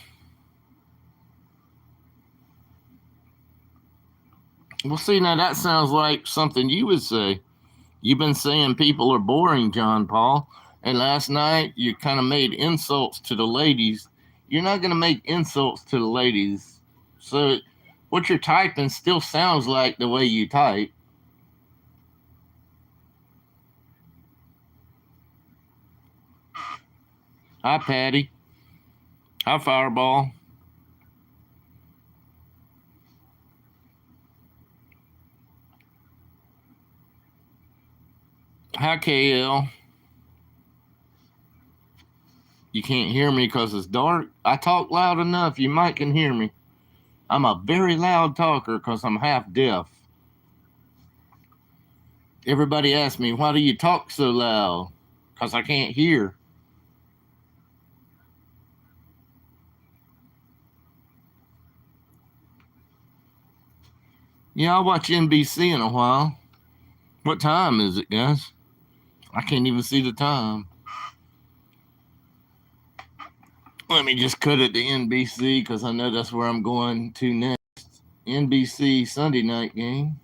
Well, see, now that sounds like something you would say. You've been saying people are boring, John Paul, and last night you kind of made insults to the ladies. You're not going to make insults to the ladies. So what you're typing still sounds like the way you type. Hi, Patty. Hi, Fireball. Hi, KL. You can't hear me because it's dark. I talk loud enough. You might can hear me. I'm a very loud talker because I'm half deaf. Everybody asks me, why do you talk so loud? Because I can't hear. Yeah, I'll watch NBC in a while. What time is it, guys? I can't even see the time. Let me just cut it to NBC because I know that's where I'm going to next. NBC Sunday night game.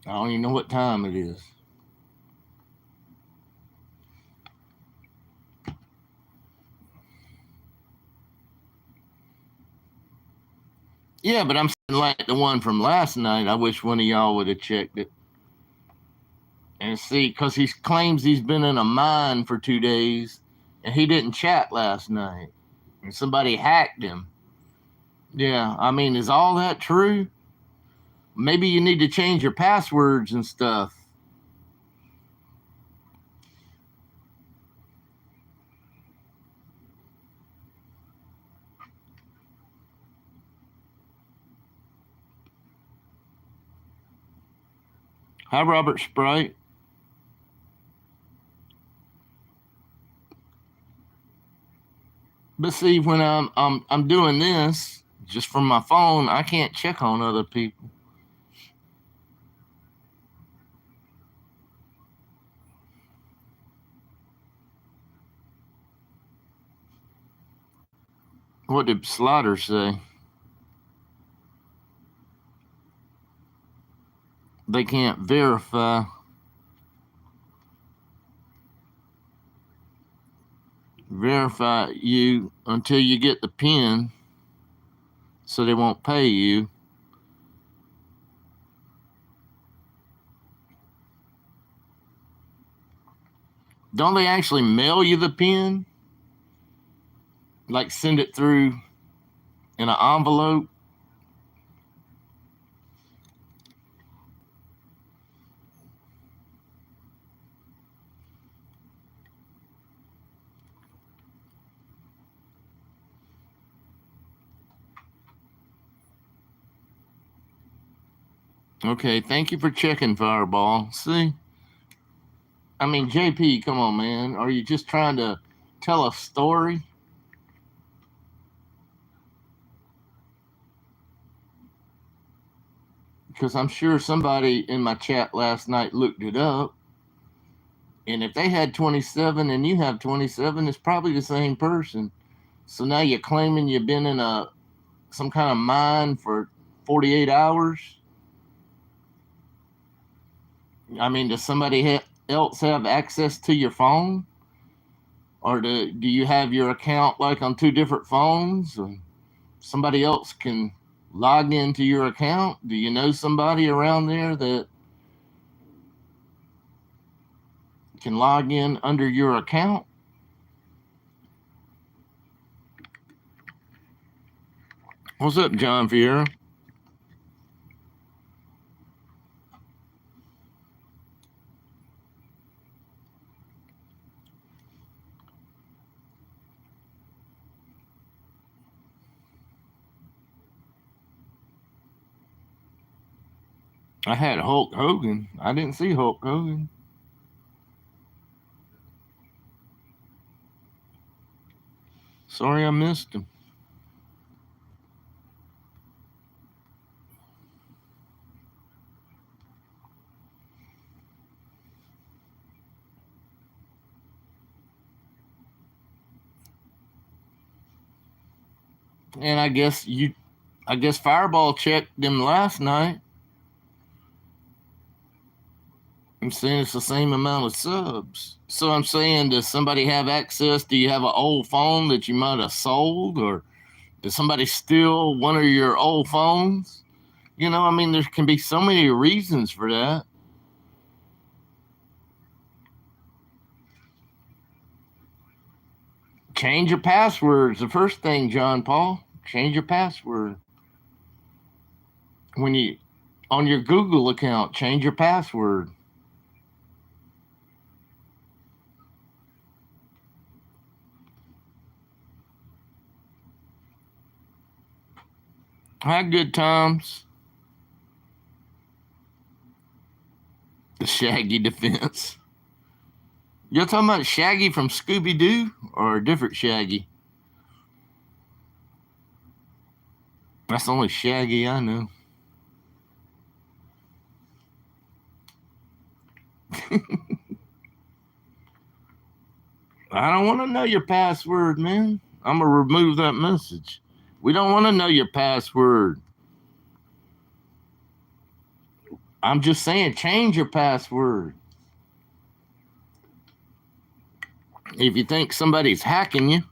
I don't even know what time it is. Yeah, but I'm saying like the one from last night. I wish one of y'all would have checked it and see, because he claims he's been in a mine for 2 days and he didn't chat last night and somebody hacked him. Yeah, I mean, is all that true? Maybe you need to change your passwords and stuff. Hi, Robert Sprite. But see, when I'm doing this just from my phone, I can't check on other people. What did Slaughter say? They can't verify. verify you until you get the PIN, so they won't pay you. Don't they actually mail you the PIN? Like send it through in an envelope? Okay, thank you for checking, Fireball. See? I mean, JP, come on, man. Are you just trying to tell a story? Because I'm sure somebody in my chat last night looked it up. And if they had 27 and you have 27, it's probably the same person. So now you're claiming you've been in some kind of mine for 48 hours? I mean, does somebody else have access to your phone? Or do you have your account like on two different phones? Or somebody else can log into your account? Do you know somebody around there that can log in under your account? What's up, John Vieira? I had Hulk Hogan. I didn't see Hulk Hogan. Sorry I missed him. And I guess Fireball checked them last night. I'm saying it's the same amount of subs. So I'm saying, does somebody have access? Do you have an old phone that you might have sold? Or does somebody steal one of your old phones? You know, I mean, there can be so many reasons for that. Change your passwords. The first thing, John Paul, change your password. When you, on your Google account, change your password. Hi, good times. The Shaggy defense. You're talking about Shaggy from Scooby Doo or a different Shaggy? That's the only Shaggy I know. I don't want to know your password, man. I'm going to remove that message. We don't want to know your password. I'm just saying, change your password. If you think somebody's hacking you.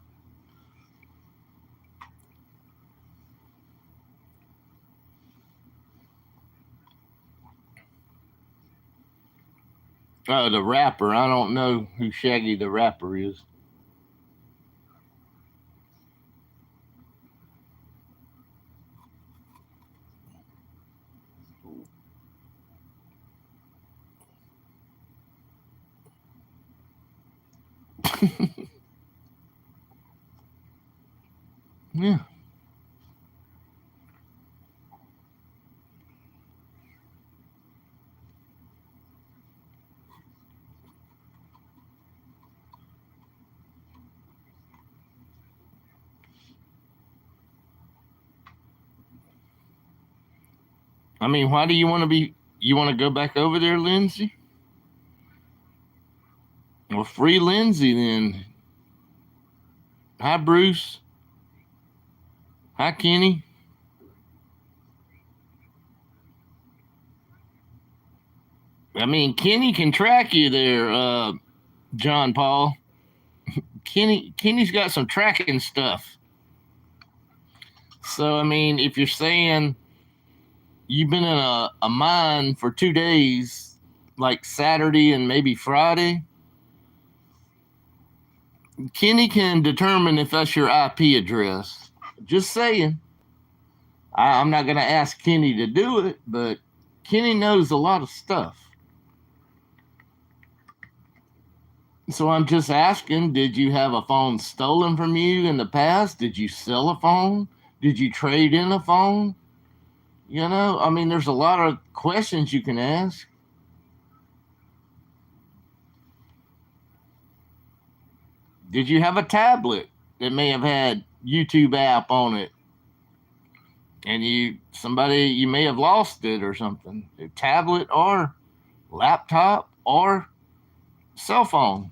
Oh, the rapper. I don't know who Shaggy the rapper is. Yeah. I mean, why do you want to be? You want to go back over there, Lindsay? Well, free Lindsay then. Hi, Bruce. Hi, Kenny. I mean, Kenny can track you there, John Paul. Kenny's got some tracking stuff. So I mean, if you're saying you've been in a mine for 2 days, like Saturday and maybe Friday, Kenny can determine if that's your IP address. Just saying. I'm not going to ask Kenny to do it, but Kenny knows a lot of stuff. So I'm just asking, did you have a phone stolen from you in the past? Did you sell a phone? Did you trade in a phone? You know, I mean, there's a lot of questions you can ask. Did you have a tablet that may have had YouTube app on it? And you may have lost it or something. A tablet or laptop or cell phone.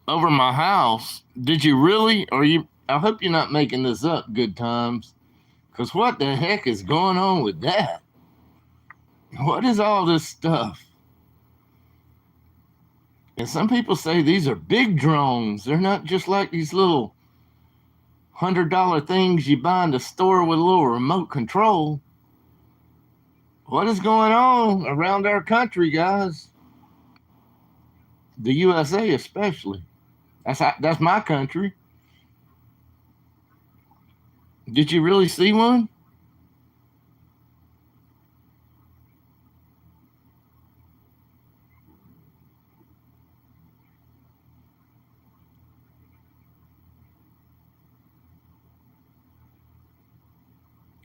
Over my house. Did you really? Or you? I hope you're not making this up, Good Times. Because what the heck is going on with that? What is all this stuff? And some people say these are big drones. They're not just like these little $100 things you buy in the store with a little remote control. What is going on around our country, guys? The USA especially. That's my country. Did you really see one?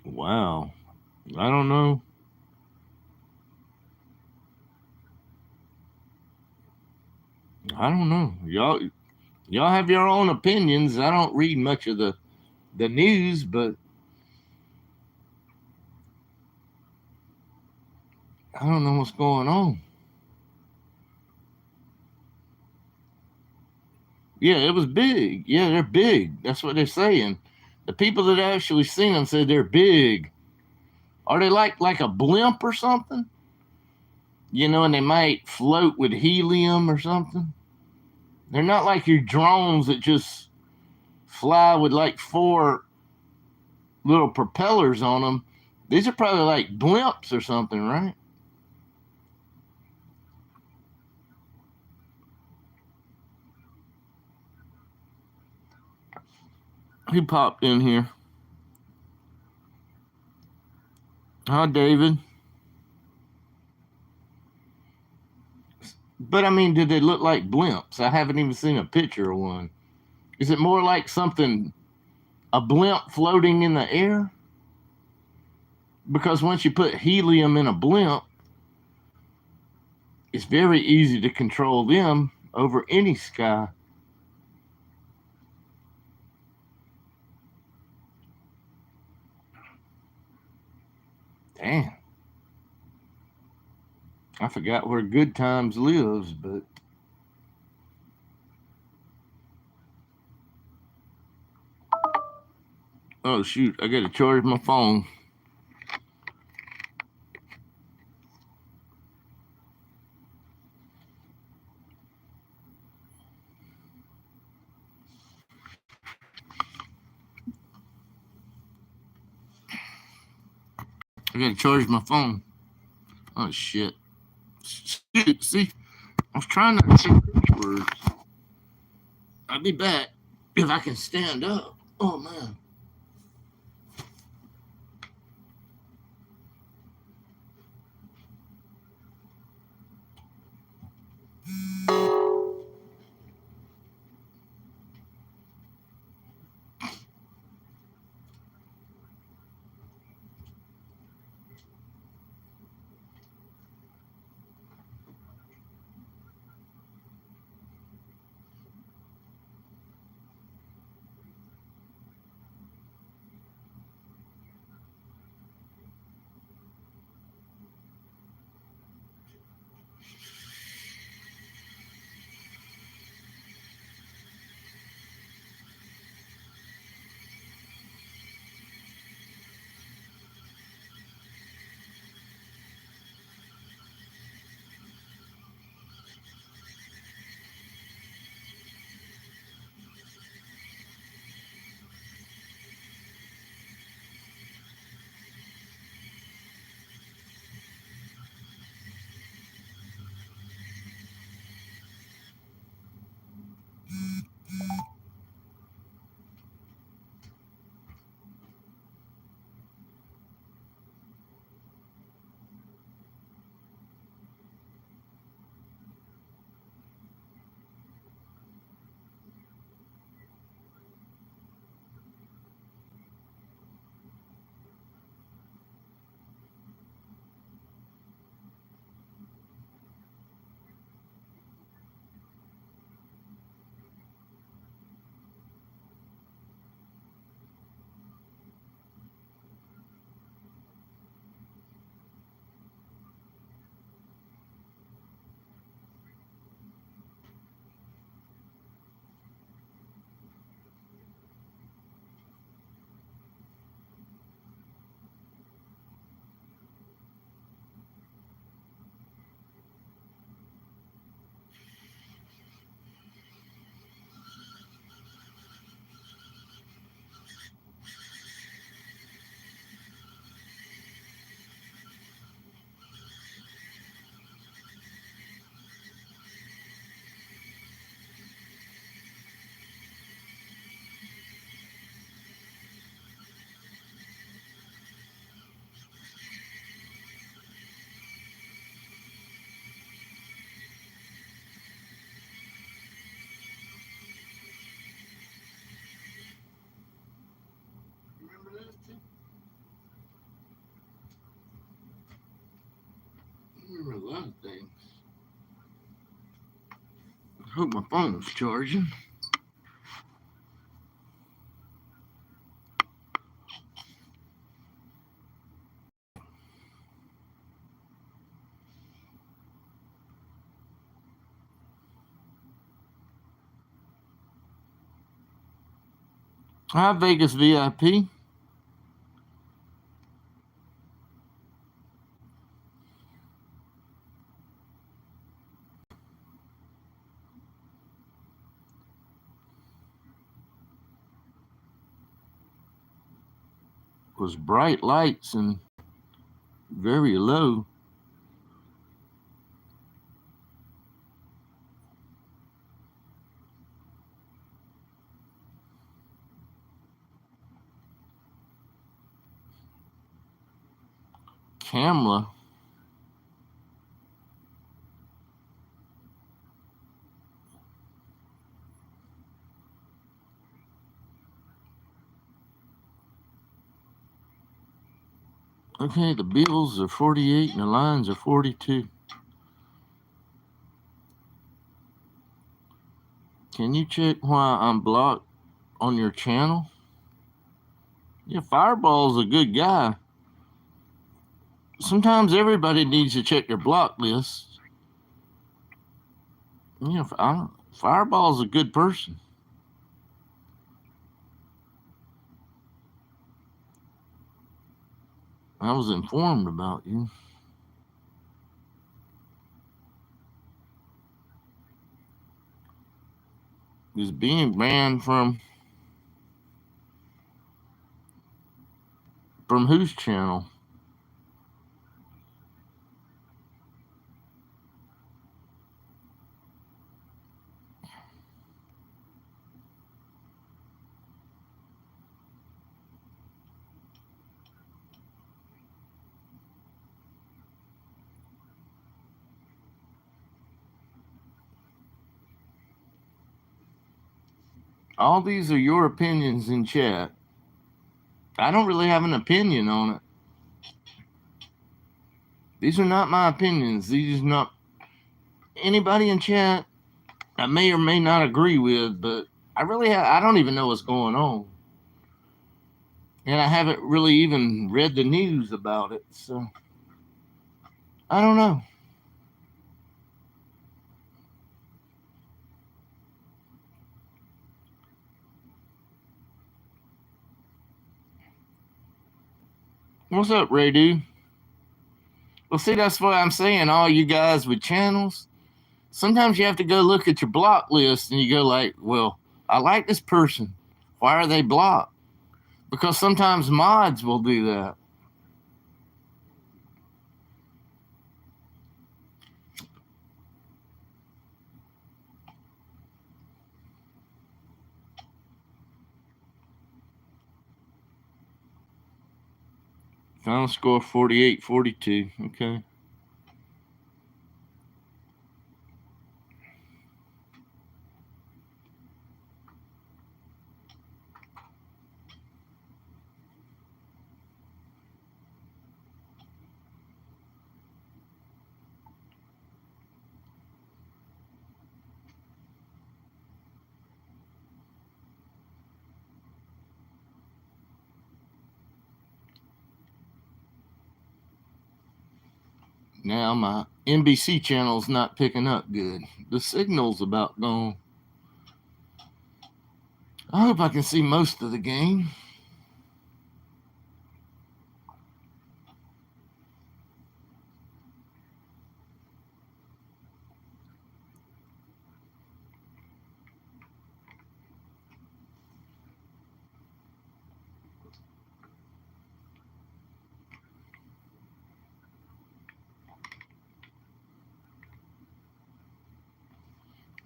Wow. I don't know. I don't know. Y'all have your own opinions. I don't read much of the news, but I don't know what's going on. Yeah, it was big. Yeah, they're big. That's what they're saying. The people that actually seen them said they're big. Are they like a blimp or something? You know, and they might float with helium or something. They're not like your drones that just fly with like four little propellers on them. These are probably like blimps or something, right? He popped in here. Hi, David. But I mean, did they look like blimps? I haven't even seen a picture of one. Is it more like something, a blimp floating in the air? Because once you put helium in a blimp, it's very easy to control them over any sky. Damn. I forgot where Good Times lives, but oh shoot, I gotta charge my phone. I gotta charge my phone. Oh shit. Shit, see, I was trying not to say curse words. I'll be back if I can stand up. Oh man. Remember a lot of things. I hope my phone's charging. Hi, Vegas VIP. Was bright lights and very low. Camera. Okay, the bills are 48 and the lines are 42. Can you check why I'm blocked on your channel? Yeah, Fireball's a good guy. Sometimes everybody needs to check their block list. Yeah, Fireball's a good person. I was informed about you. Is being banned from whose channel? All these are your opinions in chat. I don't really have an opinion on it. These are not my opinions. These are not anybody in chat I may or may not agree with, but I don't even know what's going on. And I haven't really even read the news about it, so I don't know. What's up, Ray Dude? Well, see, that's what I'm saying. All you guys with channels, sometimes you have to go look at your block list and you go like, well, I like this person. Why are they blocked? Because sometimes mods will do that. Final score 48-42. Okay. Now my NBC channel's not picking up good. The signal's about gone. I hope I can see most of the game.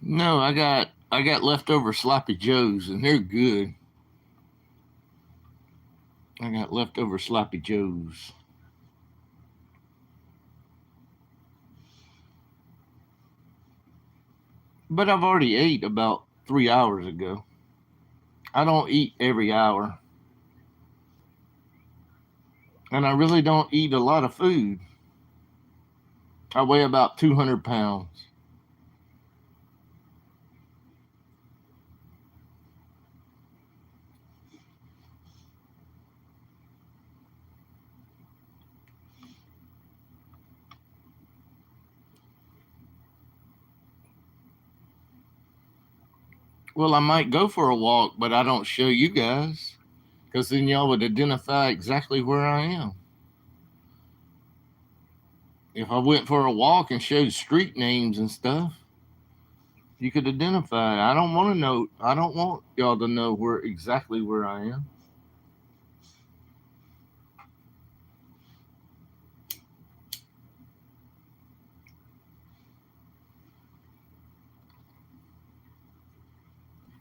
No, I got leftover sloppy joes and they're good. I got leftover sloppy joes. But I've already ate about 3 hours ago. I don't eat every hour. And I really don't eat a lot of food. I weigh about 200 pounds. Well, I might go for a walk, but I don't show you guys because then y'all would identify exactly where I am. If I went for a walk and showed street names and stuff, you could identify. I don't want to know. I don't want y'all to know where exactly where I am.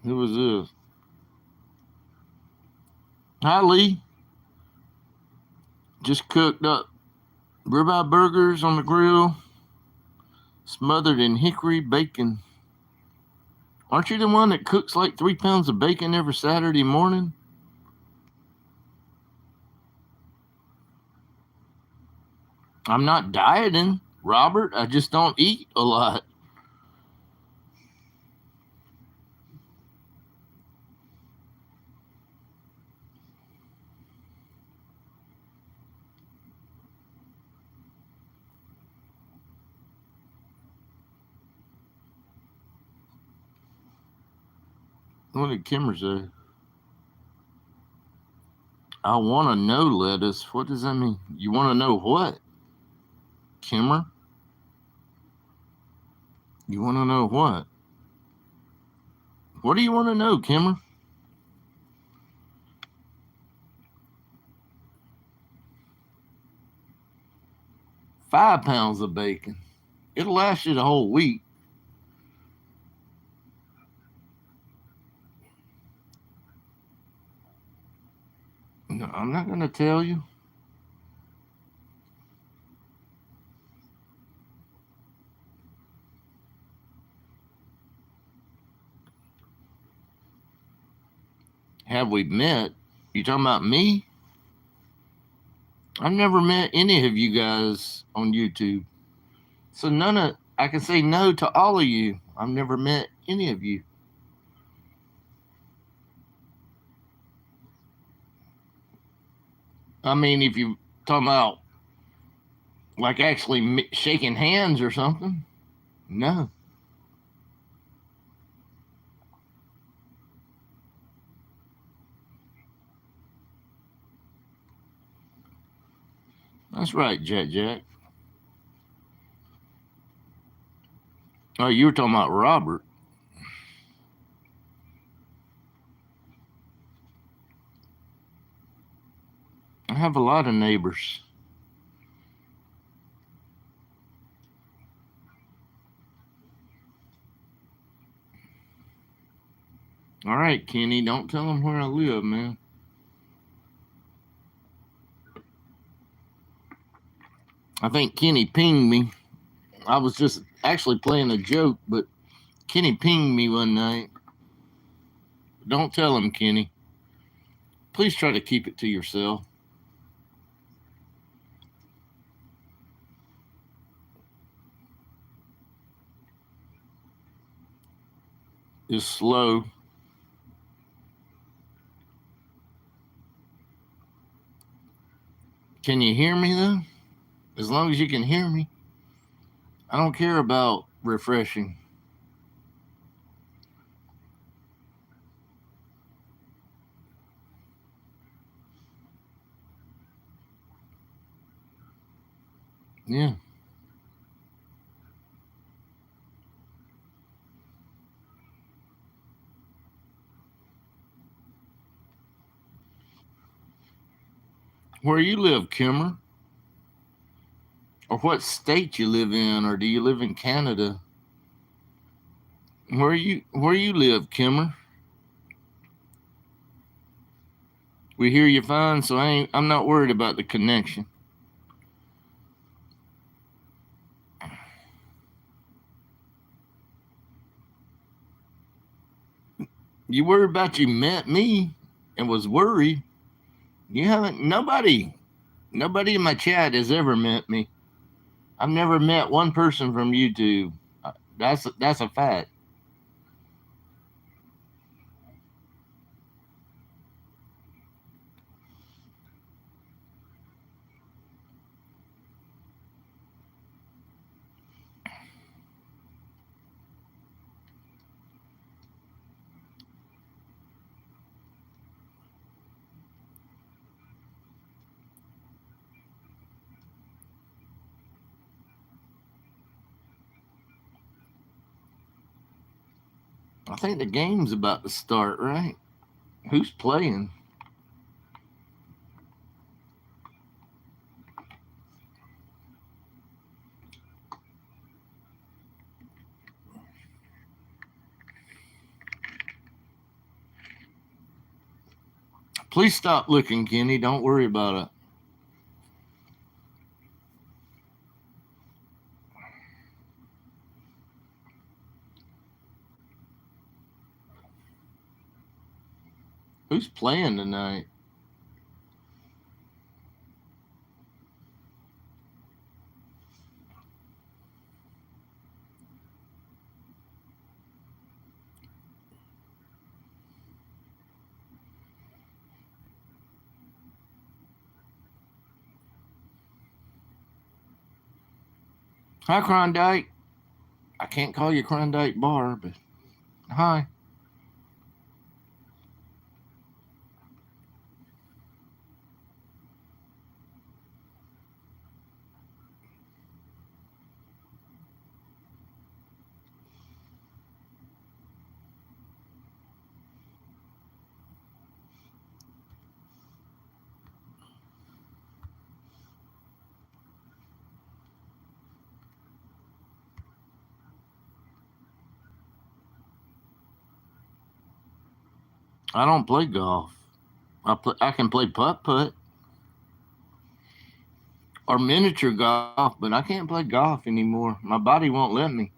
Who was this? Hi, Lee. Just cooked up ribeye burgers on the grill, smothered in hickory bacon. Aren't you the one that cooks like 3 pounds of bacon every Saturday morning? I'm not dieting, Robert. I just don't eat a lot. What did Kimmer say? I want to know, lettuce. What does that mean? You want to know what? Kimmer? You want to know what? What do you want to know, Kimmer? £5 of bacon. It'll last you the whole week. No, I'm not going to tell you. Have we met? You talking about me? I've never met any of you guys on YouTube. So I can say no to all of you. I've never met any of you. I mean, if you talking about like actually shaking hands or something, no. That's right, Jack Jack. Oh, you were talking about Robert. I have a lot of neighbors. All right, Kenny, don't tell them where I live, man. I think Kenny pinged me. I was just actually playing a joke, but Kenny pinged me one night. Don't tell him, Kenny. Please try to keep it to yourself. It's slow. Can you hear me, though? As long as you can hear me. I don't care about refreshing. Yeah. Where you live, Kimmer? Or what state you live in, or do you live in Canada? Where you live, Kimmer? We hear you fine, so I'm not worried about the connection. You worried about you met me and was worried. You haven't nobody in my chat has ever met me. I've never met one person from YouTube. That's a fact. I think the game's about to start, right? Who's playing? Please stop looking, Kenny. Don't worry about it. Who's playing tonight? Hi, Klondike. I can't call you Klondike Bar, but hi. I don't play golf. I can play putt putt or miniature golf, but I can't play golf anymore. My body won't let me.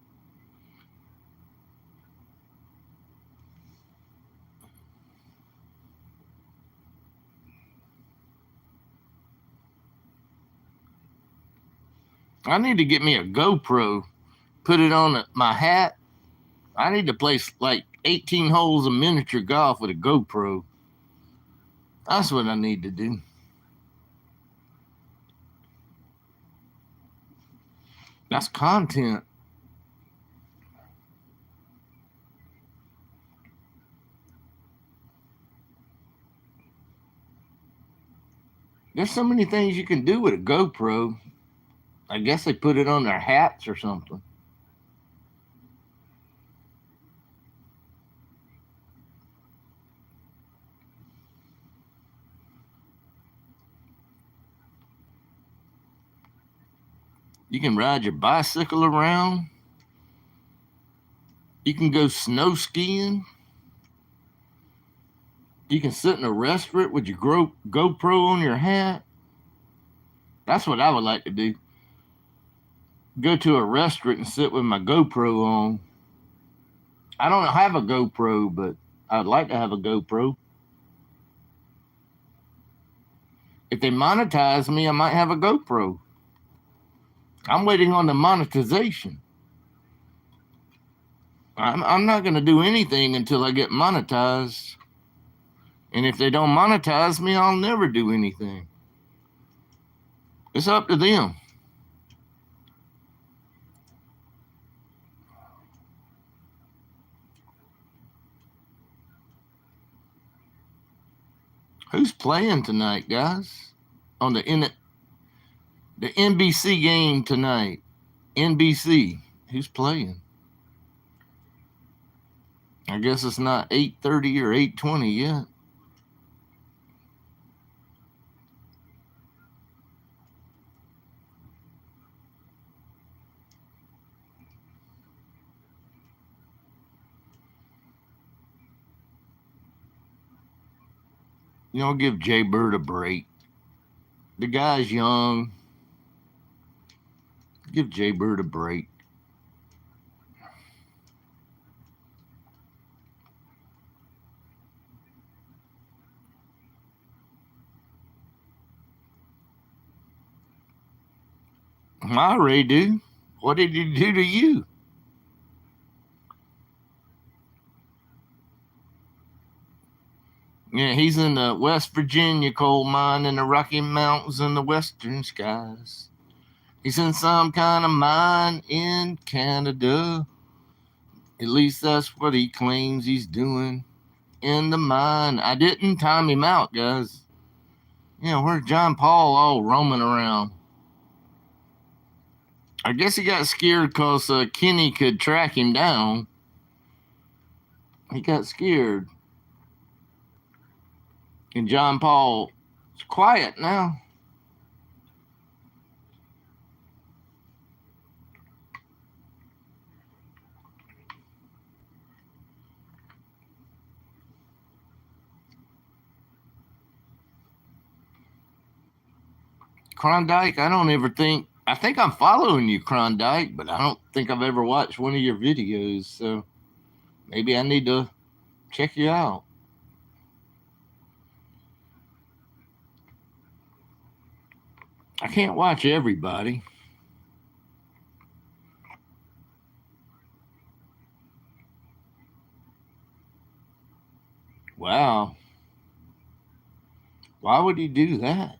I need to get me a GoPro, put it on my hat. I need to play like 18 holes of miniature golf with a GoPro. That's what I need to do. That's content. There's so many things you can do with a GoPro. I guess they put it on their hats or something. You can ride your bicycle around. You can go snow skiing. You can sit in a restaurant with your GoPro on your hat. That's what I would like to do. Go to a restaurant and sit with my GoPro on. I don't have a GoPro, but I'd like to have a GoPro. If they monetize me, I might have a GoPro. I'm waiting on the monetization. I'm not going to do anything until I get monetized. And if they don't monetize me, I'll never do anything. It's up to them. Who's playing tonight, guys? On the NBC game tonight. NBC. Who's playing? I guess it's not 8:30 or 8:20 yet. You know, give Jay Bird a break. The guy's young. Give Jay Bird a break. I already do. What did he do to you? Yeah, he's in the West Virginia coal mine in the Rocky Mountains in the western skies. He's in some kind of mine in Canada. At least that's what he claims he's doing in the mine. I didn't time him out, guys. Yeah, where's John Paul all roaming around? I guess he got scared because Kenny could track him down. He got scared. And John Paul is quiet now. Klondike, I don't ever think. I think I'm following you, Klondike, but I don't think I've ever watched one of your videos. So maybe I need to check you out. I can't watch everybody. Wow. Why would he do that?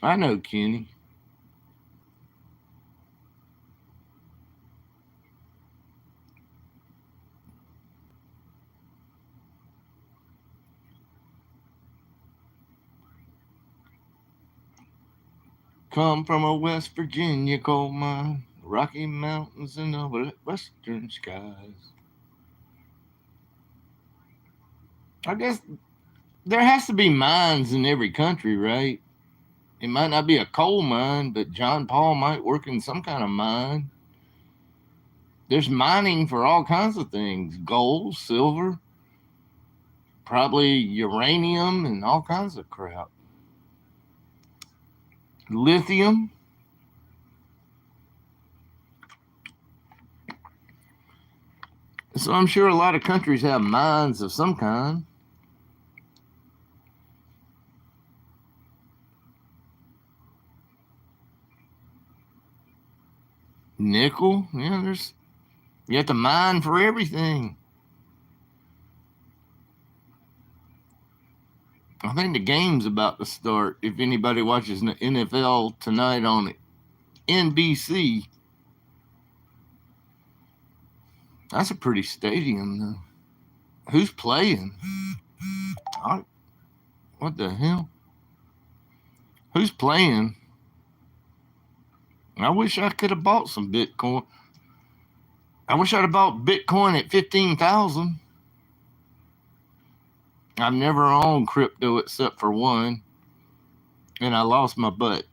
I know Kenny. Come from a West Virginia coal mine, Rocky Mountains and the western skies. I guess there has to be mines in every country, right? It might not be a coal mine, but John Paul might work in some kind of mine. There's mining for all kinds of things: gold, silver, probably uranium, and all kinds of crap. Lithium. So I'm sure a lot of countries have mines of some kind. Nickel. Yeah, there's you have to mine for everything. I think the game's about to start. If anybody watches the NFL tonight on NBC, that's a pretty stadium, though. Who's playing? What the hell? Who's playing? I wish I could have bought some Bitcoin. I wish I'd have bought Bitcoin at 15,000. I've never owned crypto except for one, and I lost my butt.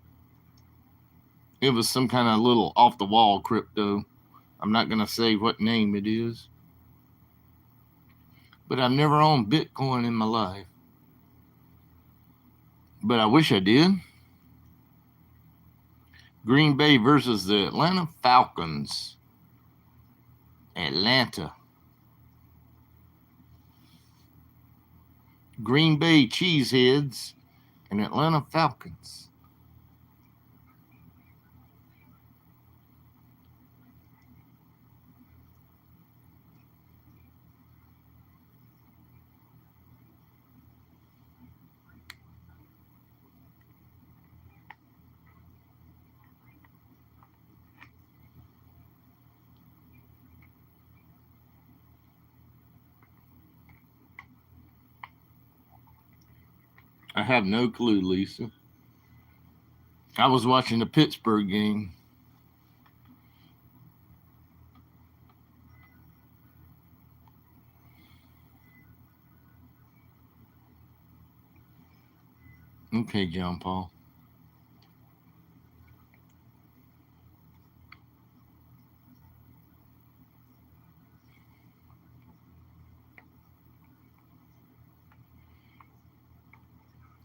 It was some kind of little off the wall crypto. I'm not going to say what name it is, but I've never owned Bitcoin in my life. But I wish I did. Green Bay versus the Atlanta Falcons. Atlanta. Green Bay Cheeseheads and Atlanta Falcons. I have no clue, Lisa. I was watching the Pittsburgh game. Okay, John Paul.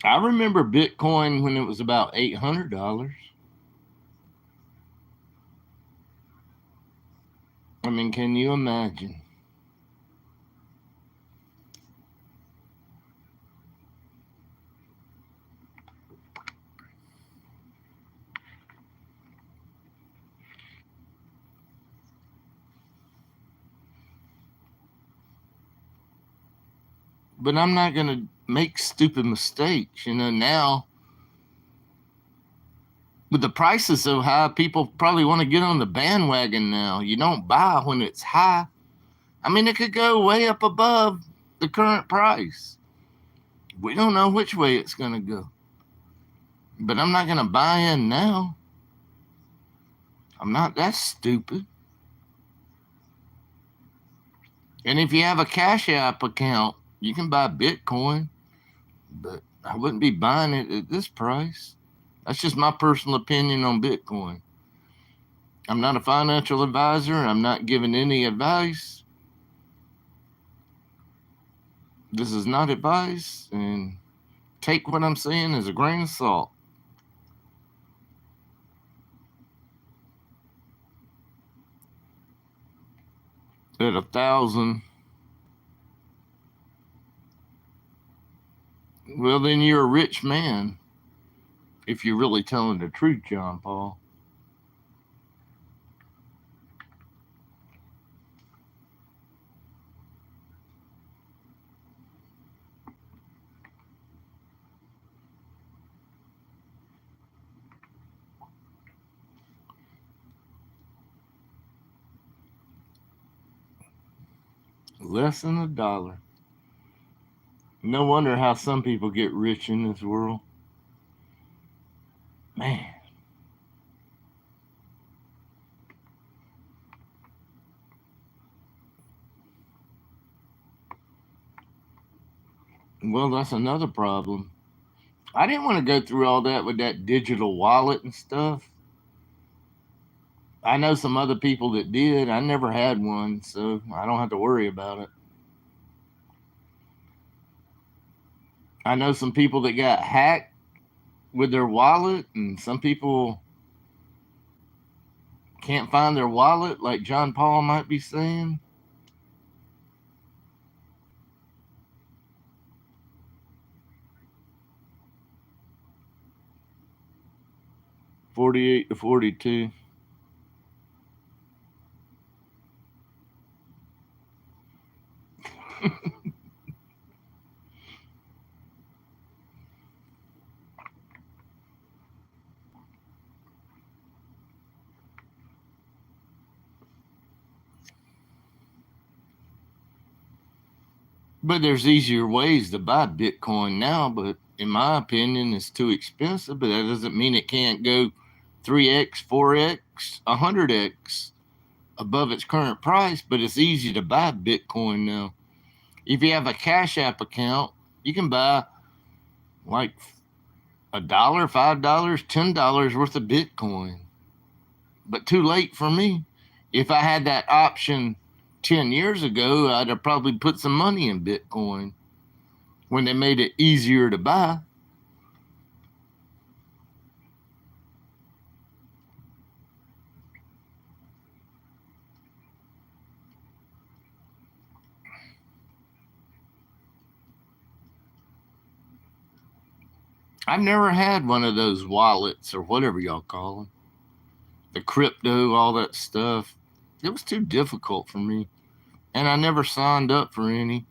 I remember Bitcoin when it was about $800. I mean, can you imagine? But I'm not going to make stupid mistakes. Now with the prices so high, people probably want to get on the bandwagon now. You don't buy when it's high. I mean, it could go way up above the current price. We don't know which way it's going to go. But I'm not going to buy in now. I'm not that stupid. And if you have a Cash App account, you can buy Bitcoin. But I wouldn't be buying it at this price. That's just my personal opinion on Bitcoin. I'm not a financial advisor. I'm not giving any advice. This is not advice, and take what I'm saying as a grain of salt. At 1,000, well, then you're a rich man. If you're really telling the truth, John Paul. Less than $1. No wonder how some people get rich in this world. Man. Well, that's another problem. I didn't want to go through all that with that digital wallet and stuff. I know some other people that did. I never had one, so I don't have to worry about it. I know some people that got hacked with their wallet, and some people can't find their wallet, like John Paul might be saying. 48 to 42. But there's easier ways to buy Bitcoin now, but in my opinion, it's too expensive. But that doesn't mean it can't go 3x, 4x, 100x above its current price. But it's easy to buy Bitcoin now. If you have a Cash App account, you can buy like $1, $5, $10 worth of Bitcoin. But too late for me. If I had that option 10 years ago, I'd have probably put some money in Bitcoin when they made it easier to buy. I've never had one of those wallets or whatever y'all call them. The crypto, all that stuff. It was too difficult for me. And I never signed up for any.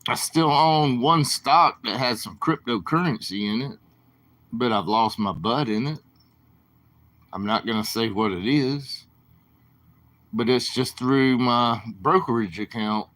I still own one stock that has some cryptocurrency in it, but I've lost my butt in it. I'm not going to say what it is, but it's just through my brokerage account.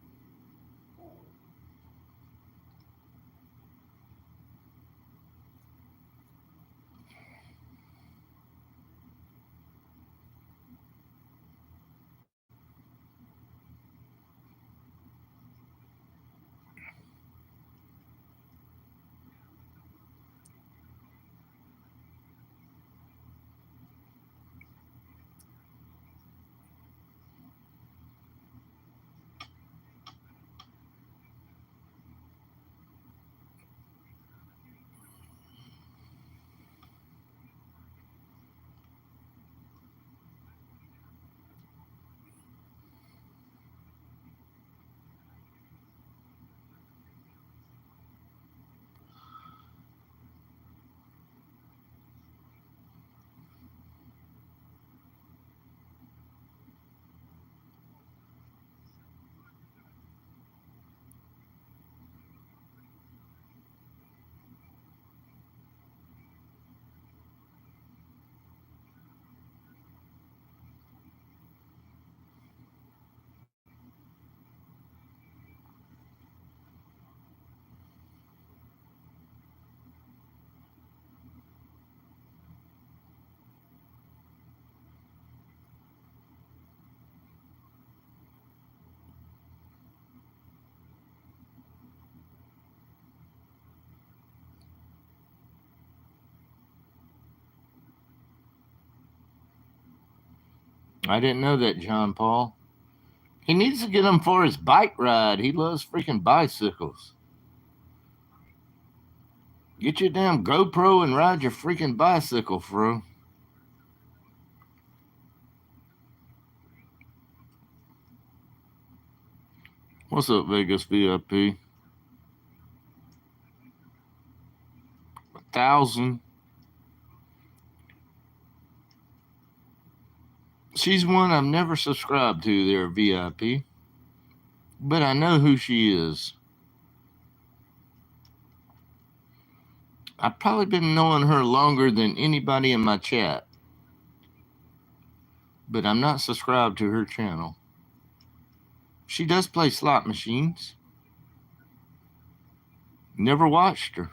I didn't know that, John Paul. He needs to get him for his bike ride. He loves freaking bicycles. Get your damn GoPro and ride your freaking bicycle, Fro. What's up, Vegas VIP? 1,000. She's one I've never subscribed to there, VIP. But I know who she is. I've probably been knowing her longer than anybody in my chat. But I'm not subscribed to her channel. She does play slot machines. Never watched her.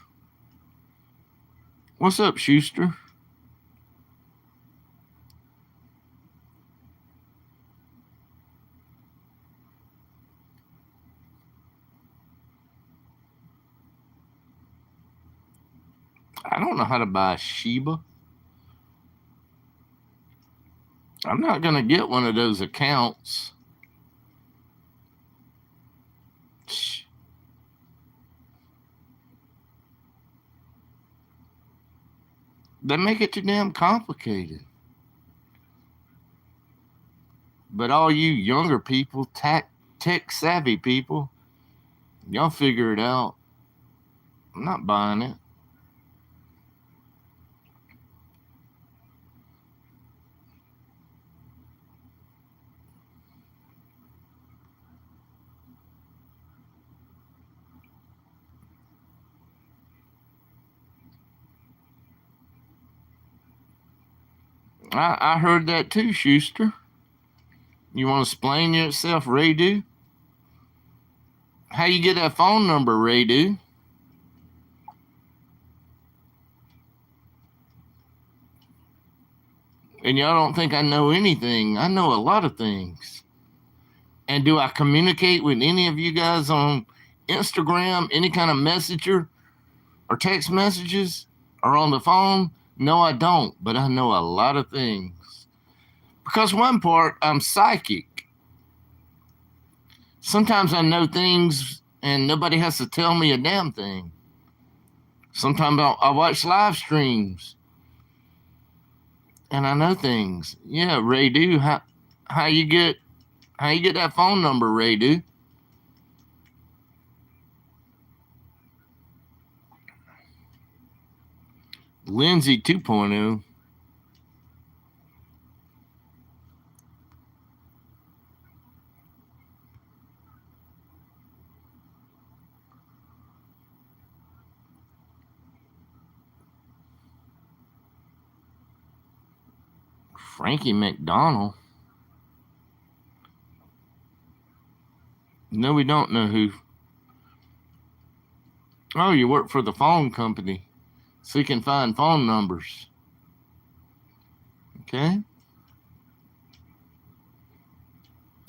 What's up, Schuster? I don't know how to buy Shiba. I'm not going to get one of those accounts. They make it too damn complicated. But all you younger people, tech savvy people, y'all figure it out. I'm not buying it. I heard that too, Schuster. You want to explain yourself, Raydu? How you get that phone number, Raydu? And y'all don't think I know anything. I know a lot of things. And do I communicate with any of you guys on Instagram, any kind of messenger or text messages or on the phone? No, I don't, but I know a lot of things. Because one part, I'm psychic. Sometimes I know things and nobody has to tell me a damn thing. Sometimes I watch live streams and I know things. Yeah, Raydu, how you get that phone number, Raydu? Lindsay 2.0. Frankie McDonald. No, we don't know who. Oh, you work for the phone company, so you can find phone numbers. Okay.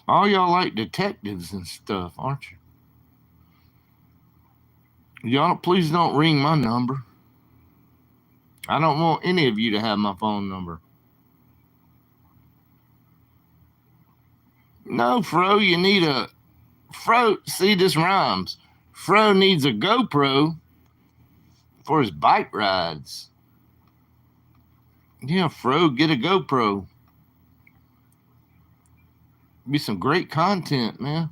All y'all like detectives and stuff, aren't you? Y'all, please don't ring my number. I don't want any of you to have my phone number. No, Fro, you need a Fro. See, this rhymes. Fro needs a GoPro for his bike rides. Yeah, Fro, get a GoPro. Be some great content, man.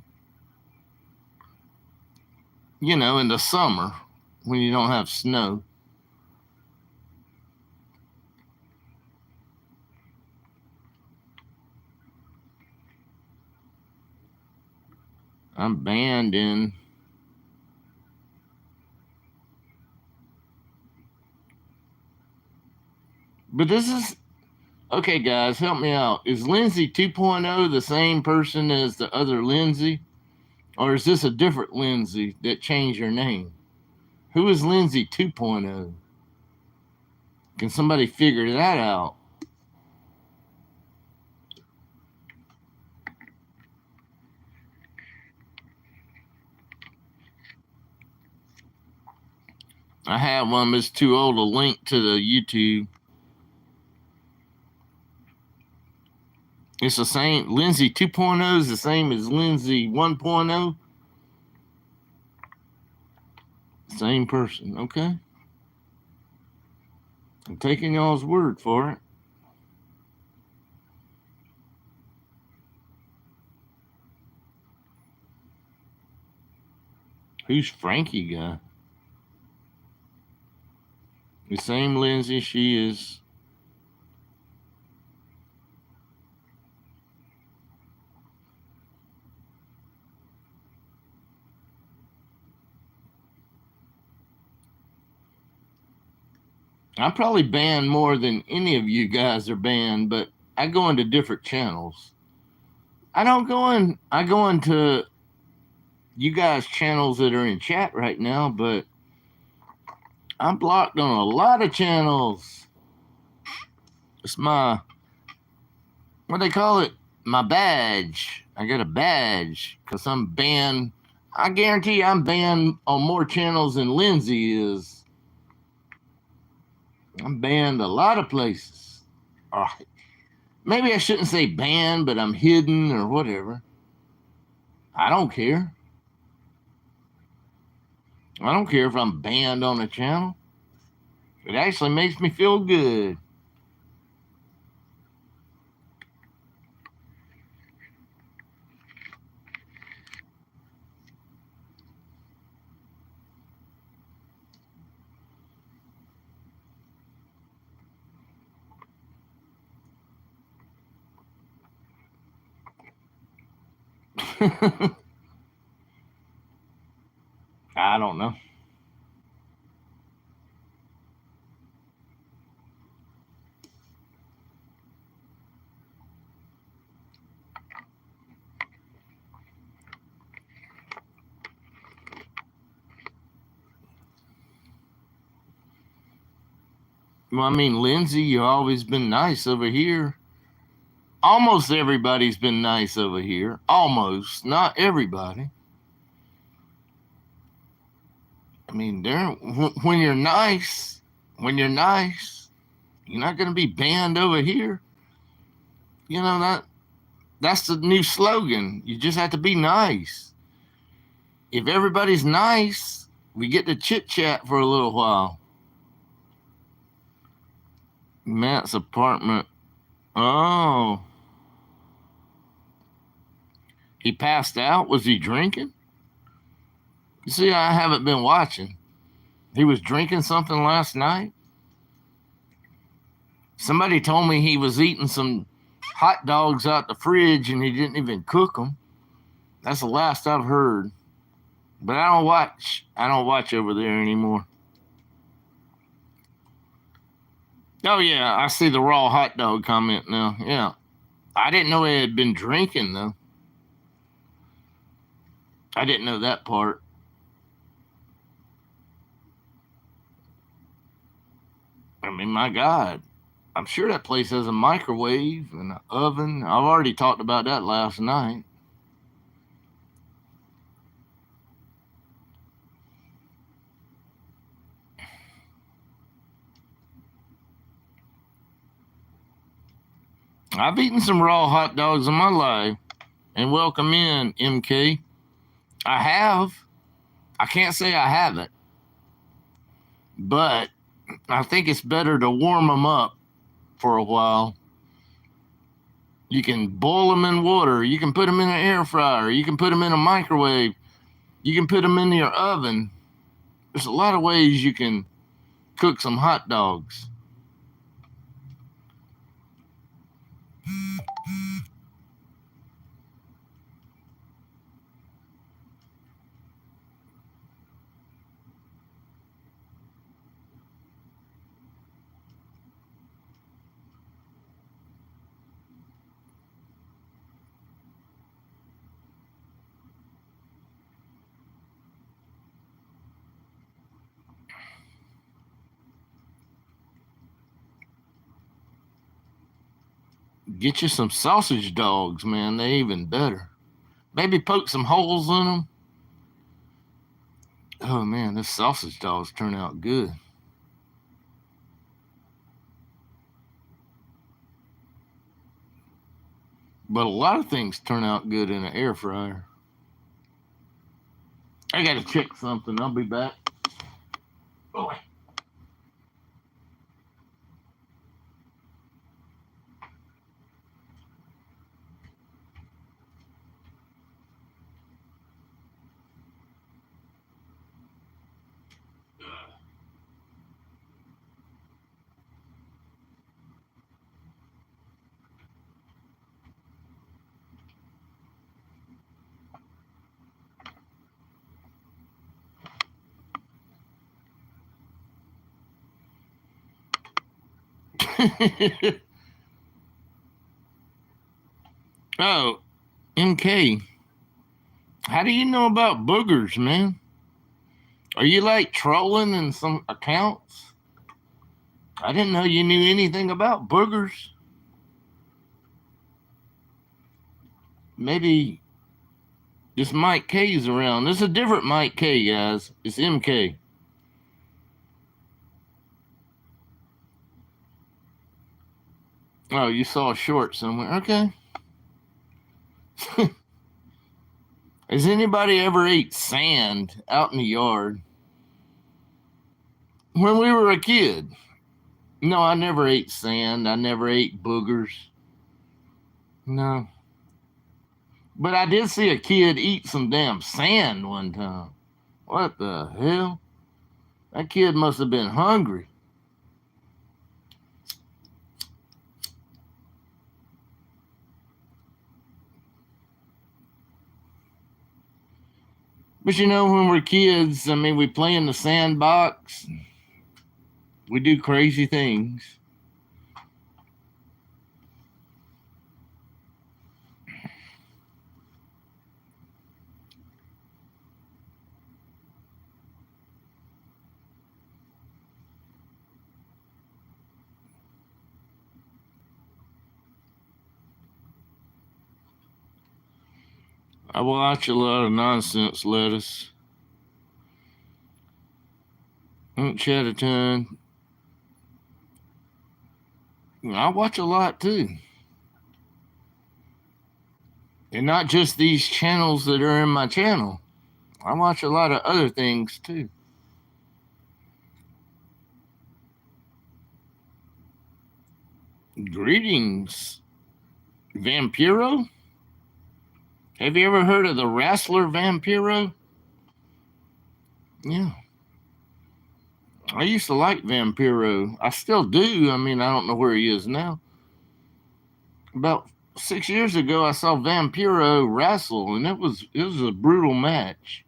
You know, in the summer when you don't have snow. I'm banned in. But this is okay, guys. Help me out. Is Lindsay 2.0 the same person as the other Lindsay, or is this a different Lindsay that changed her name? Who is Lindsay 2.0? Can somebody figure that out? I have one, but it's too old to link to the YouTube. It's the same. Lindsay 2.0 is the same as Lindsay 1.0. Same person. Okay. I'm taking y'all's word for it. Who's Frankie guy? The same Lindsay she is. I'm probably banned more than any of you guys are banned, but I go into different channels. I go into you guys' channels that are in chat right now, but I'm blocked on a lot of channels. It's what they call it? My badge. I got a badge because I'm banned. I guarantee you I'm banned on more channels than Lindsay is. I'm banned a lot of places. Or maybe I shouldn't say banned, but I'm hidden or whatever. I don't care. I don't care if I'm banned on a channel. It actually makes me feel good. I don't know. Well, I mean, Lindsay, you've always been nice over here. Almost everybody's been nice over here. Almost, not everybody. I mean, when you're nice, you're not going to be banned over here. You know that's the new slogan. You just have to be nice. If everybody's nice, we get to chit chat for a little while. Matt's apartment. Oh. He passed out? Was he drinking? You see, I haven't been watching. He was drinking something last night. Somebody told me he was eating some hot dogs out the fridge and he didn't even cook them. That's the last I've heard. But I don't watch over there anymore. Oh yeah, I see the raw hot dog comment now. Yeah. I didn't know he had been drinking though. I didn't know that part. I mean, my God. I'm sure that place has a microwave and an oven. I've already talked about that last night. I've eaten some raw hot dogs in my life. And welcome in, MK. I have. I can't say I haven't. But I think it's better to warm them up for a while. You can boil them in water. You can put them in an air fryer. You can put them in a microwave. You can put them in your oven. There's a lot of ways you can cook some hot dogs. Get you some sausage dogs, man. They're even better. Maybe poke some holes in them. Oh man, this sausage dogs turn out good. But a lot of things turn out good in an air fryer. I gotta check something. I'll be back. Oh. Oh, MK. How do you know about boogers, man? Are you like trolling in some accounts? I didn't know you knew anything about boogers. Maybe this Mike K's around. This is a different Mike K, guys. It's MK. Oh, you saw a short somewhere. Okay. Has anybody ever ate sand out in the yard? When we were a kid. No, I never ate sand. I never ate boogers. No. But I did see a kid eat some damn sand one time. What the hell? That kid must have been hungry. But you know, when we're kids, I mean, we play in the sandbox. We do crazy things. I watch a lot of nonsense, lettuce. I don't chat a ton. I watch a lot too. And not just these channels that are in my channel. I watch a lot of other things too. Greetings, Vampiro. Have you ever heard of the wrestler Vampiro? Yeah. I used to like Vampiro. I still do. I mean, I don't know where he is now. About 6 years ago, I saw Vampiro wrestle, and it was a brutal match.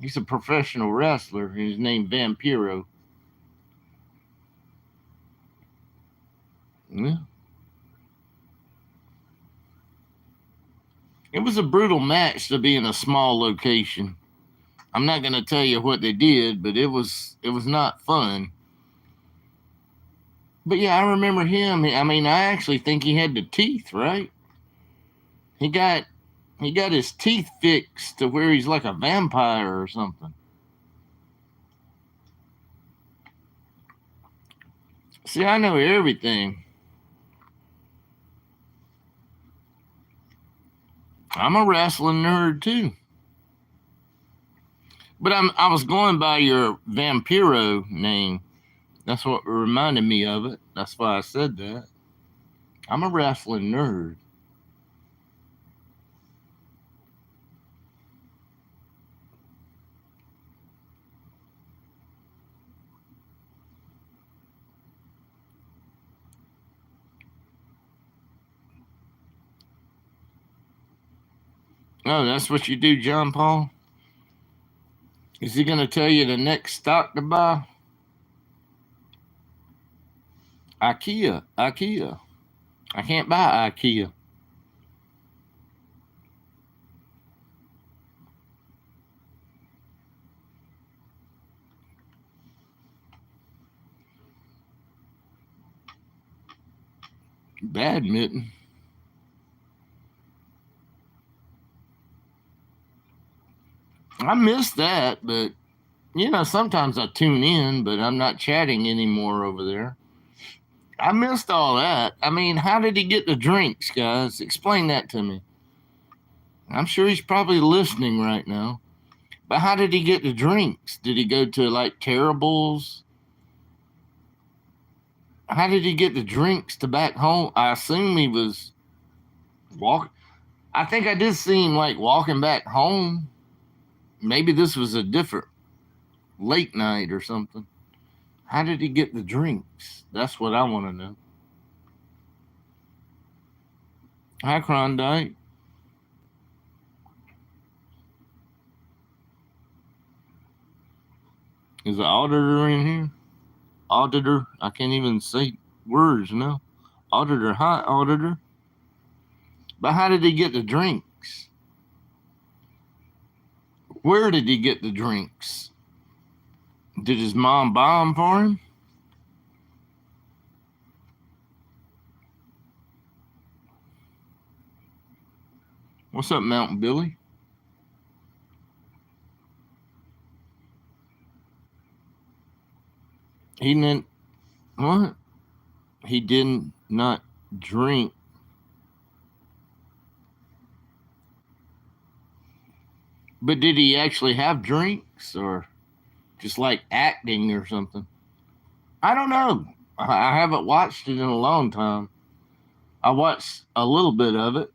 He's a professional wrestler. He's named Vampiro. Yeah. It was a brutal match to be in a small location. I'm not going to tell you what they did, but it was not fun. But yeah, I remember him. I mean, I actually think he had the teeth, right? He got his teeth fixed to where he's like a vampire or something. See, I know everything. I'm a wrestling nerd too. But I was going by your Vampiro name. That's what reminded me of it. That's why I said that. I'm a wrestling nerd. Oh, that's what you do, John Paul? Is he going to tell you the next stock to buy? IKEA. I can't buy IKEA. Badminton. I miss that, but you know, sometimes I tune in, but I'm not chatting anymore over there. I missed all that. I mean, how did he get the drinks, guys? Explain that to me. I'm sure he's probably listening right now. But how did he get the drinks? Did he go to like Terrible's? How did he get the drinks to back home? I assume he was walking. I think I did see him like walking back home. Maybe this was a different late night or something. How did he get the drinks? That's what I want to know. Hi, Klondike. Is the auditor in here? Auditor? I can't even say words now. Auditor, hi, auditor. But how did he get the drinks? Where did he get the drinks? Did his mom buy them for him? What's up, Mountain Billy? He didn't. What? He did not drink. But did he actually have drinks or just like acting or something? I don't know. I haven't watched it in a long time. I watched a little bit of it.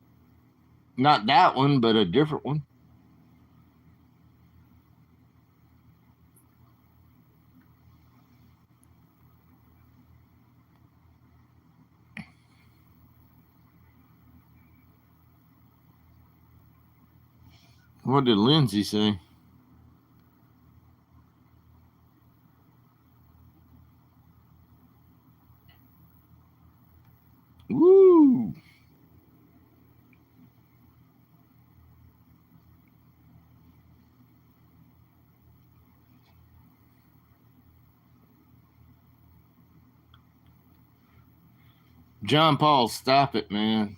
Not that one, but a different one. What did Lindsay say? Woo! John Paul, stop it, man.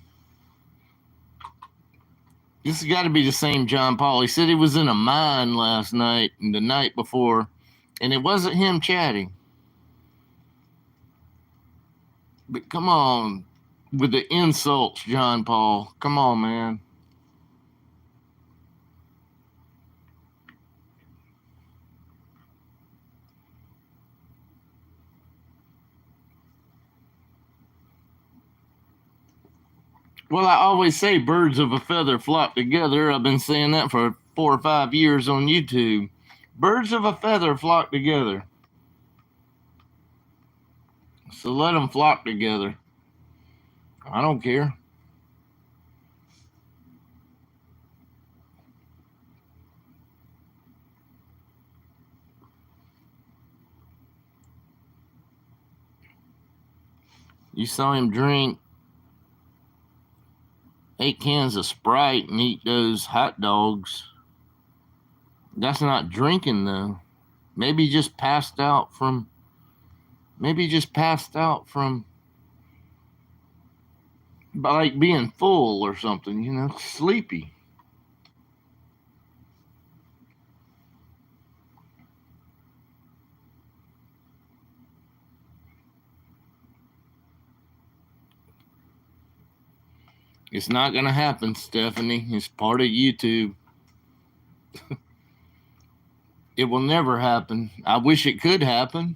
This has got to be the same John Paul. He said he was in a mine last night and the night before, and it wasn't him chatting. But come on with the insults, John Paul. Come on, man. Well, I always say birds of a feather flock together. I've been saying that for 4 or 5 years on YouTube. Birds of a feather flock together. So let them flock together. I don't care. You saw him drink 8 cans of Sprite and eat those hot dogs. That's not drinking, though. Maybe he just passed out from. Maybe he just passed out from. Like being full or something, sleepy. It's not going to happen, Stephanie. It's part of YouTube. It will never happen. I wish it could happen.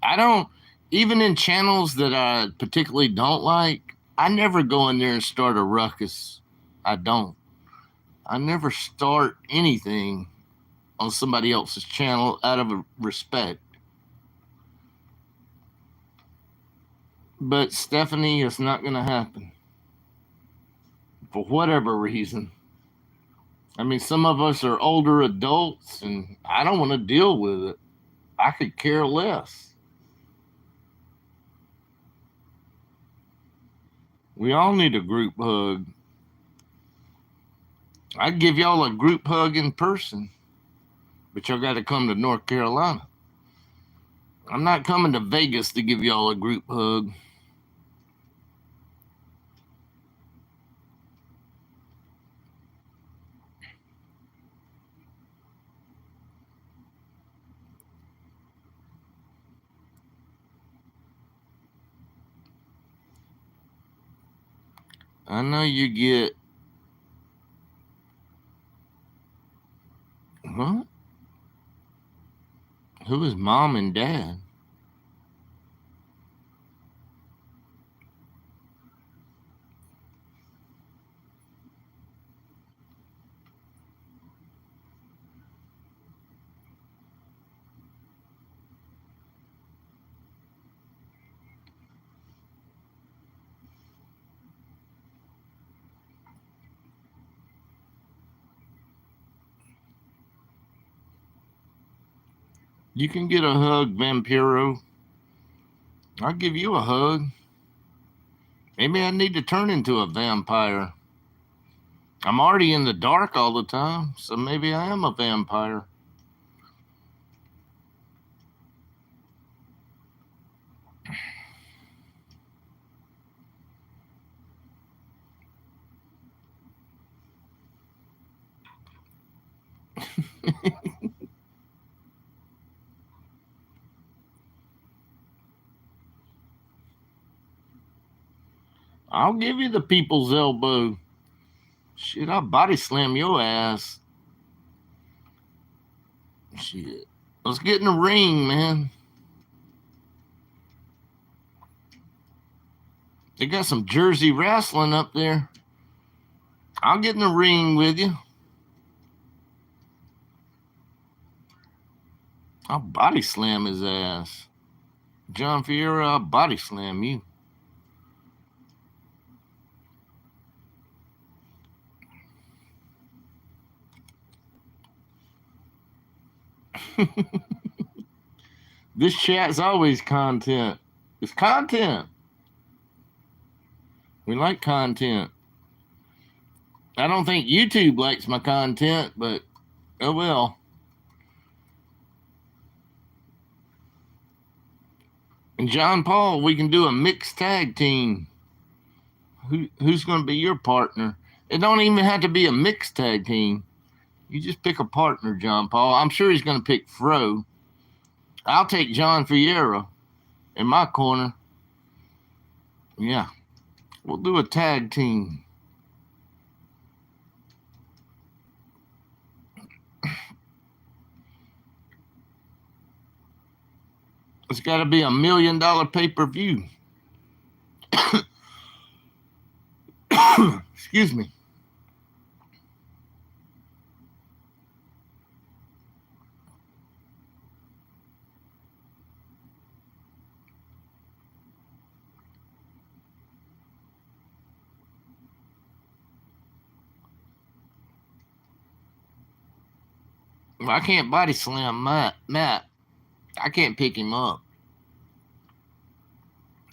I don't, even in channels that I particularly don't like, I never go in there and start a ruckus. I don't. I never start anything on somebody else's channel out of respect. But Stephanie, it's not going to happen. For whatever reason. I mean, some of us are older adults, and I don't want to deal with it. I could care less. We all need a group hug. I'd give y'all a group hug in person, but y'all got to come to North Carolina. I'm not coming to Vegas to give y'all a group hug. I know you get what? Who is mom and dad? You can get a hug, Vampiro. I'll give you a hug. Maybe I need to turn into a vampire. I'm already in the dark all the time, so maybe I am a vampire. I'll give you the people's elbow. Shit, I'll body slam your ass. Shit. Let's get in the ring, man. They got some Jersey wrestling up there. I'll get in the ring with you. I'll body slam his ass. John Fiera, I'll body slam you. This chat's always content. It's content. We like content. I don't think YouTube likes my content, but oh well. And John Paul, we can do a mixed tag team. Who's going to be your partner? It don't even have to be a mixed tag team. You just pick a partner, John Paul. I'm sure he's going to pick Fro. I'll take John Fiera in my corner. Yeah. We'll do a tag team. It's got to be $1 million pay-per-view. Excuse me. I can't body slam Matt. I can't pick him up.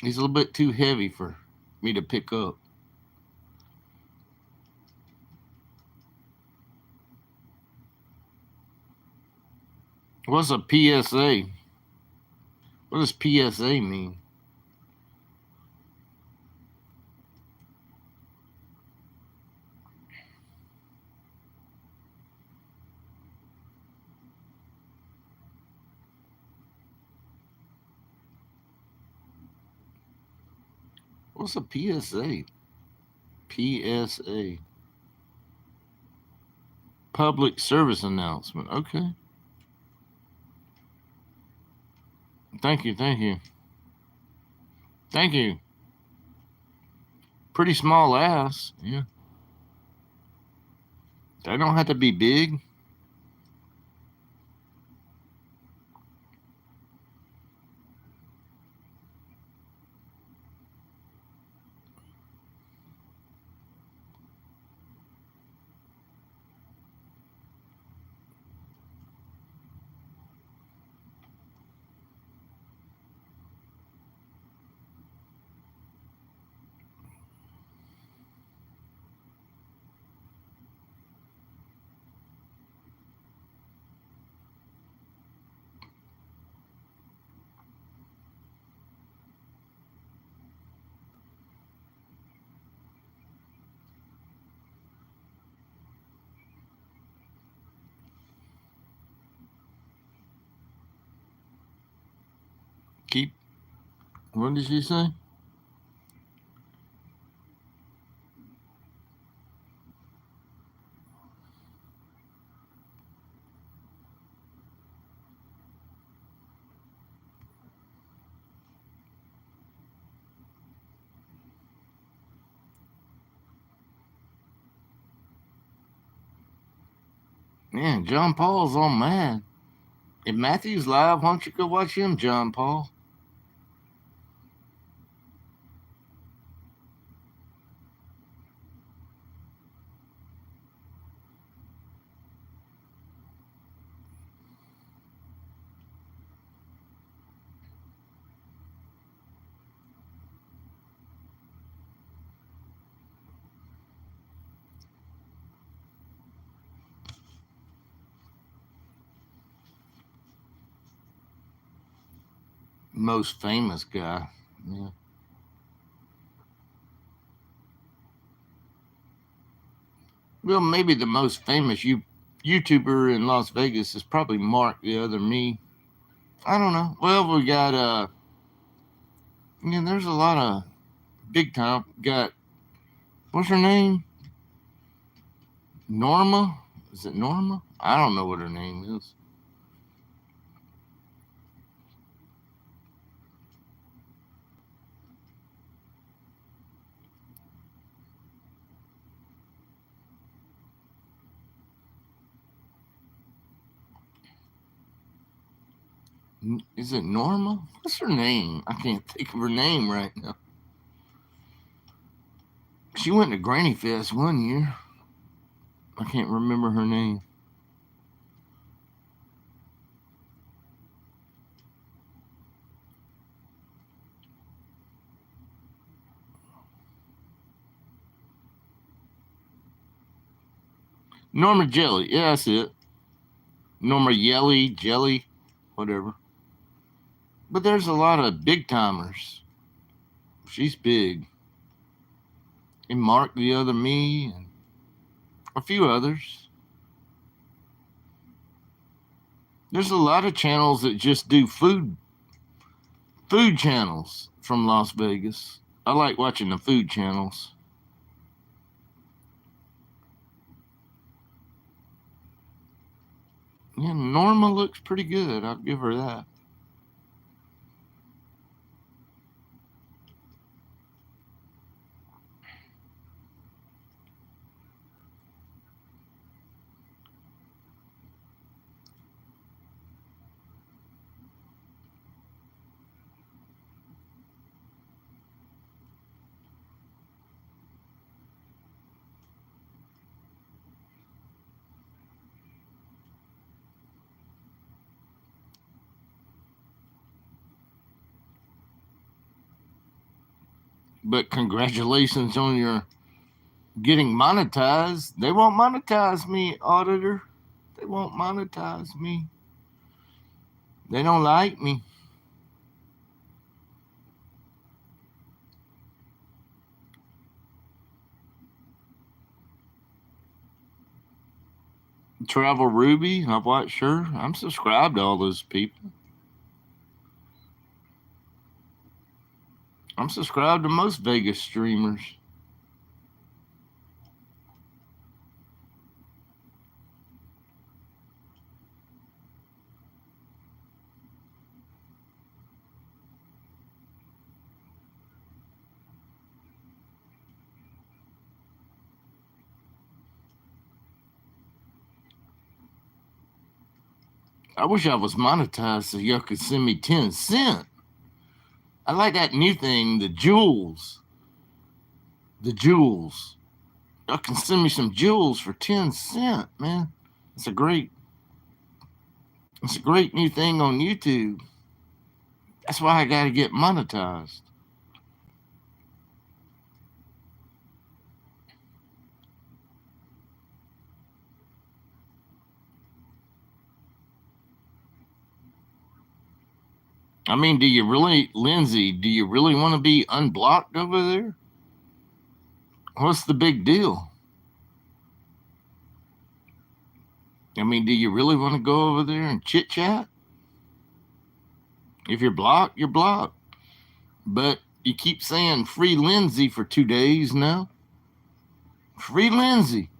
He's a little bit too heavy for me to pick up. What's a PSA? What does PSA mean? What's a PSA? PSA. Public service announcement. Okay. Thank you. Thank you. Thank you. Pretty small ass. Yeah. They don't have to be big. Keep. What did she say? Man, John Paul's all mad. If Matthew's live, why don't you go watch him, John Paul? Most famous guy. Yeah. Well, maybe the most famous YouTuber in Las Vegas is probably Mark the Other Me. I don't know. Well, we got there's a lot of big time. Got what's her name? Norma? Is it Norma? I don't know what her name is. Is it Norma? What's her name? I can't think of her name right now. She went to Granny Fest one year. I can't remember her name. Norma Jelly. Yeah, that's it. Norma Jelly, whatever. But there's a lot of big timers. She's big. And Mark the Other Me and a few others. There's a lot of channels that just do food channels from Las Vegas. I like watching the food channels. Yeah, Norma looks pretty good. I'll give her that. But congratulations on your getting monetized. They won't monetize me, auditor. They won't monetize me. They don't like me. Travel Ruby, I've watched her. I'm subscribed to all those people. I'm subscribed to most Vegas streamers. I wish I was monetized so y'all could send me 10 cents. I like that new thing, the jewels. The jewels. Y'all can send me some jewels for 10 cents, man. It's a great new thing on YouTube. That's why I gotta get monetized. I mean, do you really, Lindsay, do you really want to be unblocked over there? What's the big deal? I mean, do you really want to go over there and chit chat? If you're blocked, you're blocked. But you keep saying free Lindsay for 2 days now. Free Lindsay.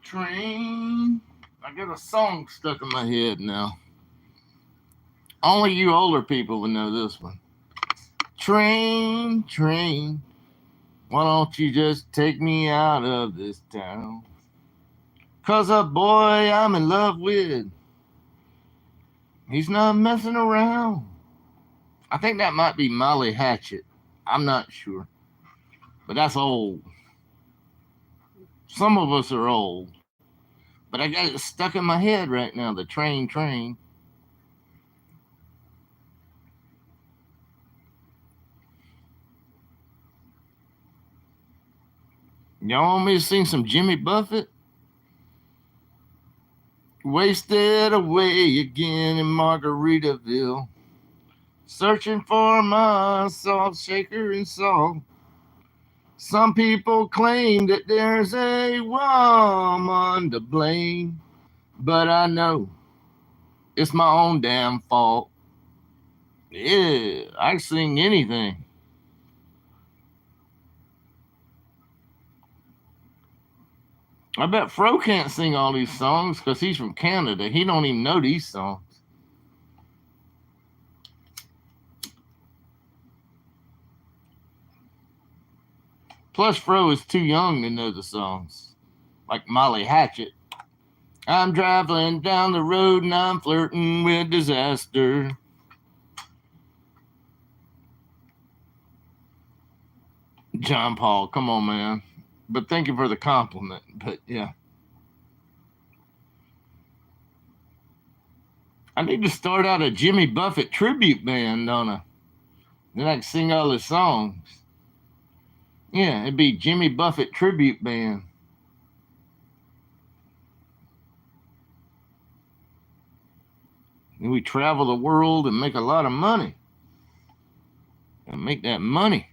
Train. I got a song stuck in my head now. Only you older people would know this one. Train, train, why don't you just take me out of this town? 'Cause a boy I'm in love with, he's not messing around. I think that might be Molly Hatchet. I'm not sure. But that's old. Some of us are old. But I got it stuck in my head right now. The train, train. Y'all want me to sing some Jimmy Buffett? Wasted away again in Margaritaville. Searching for my salt shaker and salt. Some people claim that there's a woman to blame, but I know it's my own damn fault. Yeah, I sing anything. I bet Fro can't sing all these songs because he's from Canada. He don't even know these songs. Plus, Fro is too young to know the songs. Like Molly Hatchet. I'm driving down the road and I'm flirting with disaster. John Paul, come on, man. But thank you for the compliment. But yeah. I need to start out a Jimmy Buffett tribute band, don't I? Then I can sing all his songs. Yeah, it'd be Jimmy Buffett tribute band. And we travel the world and make a lot of money. And make that money.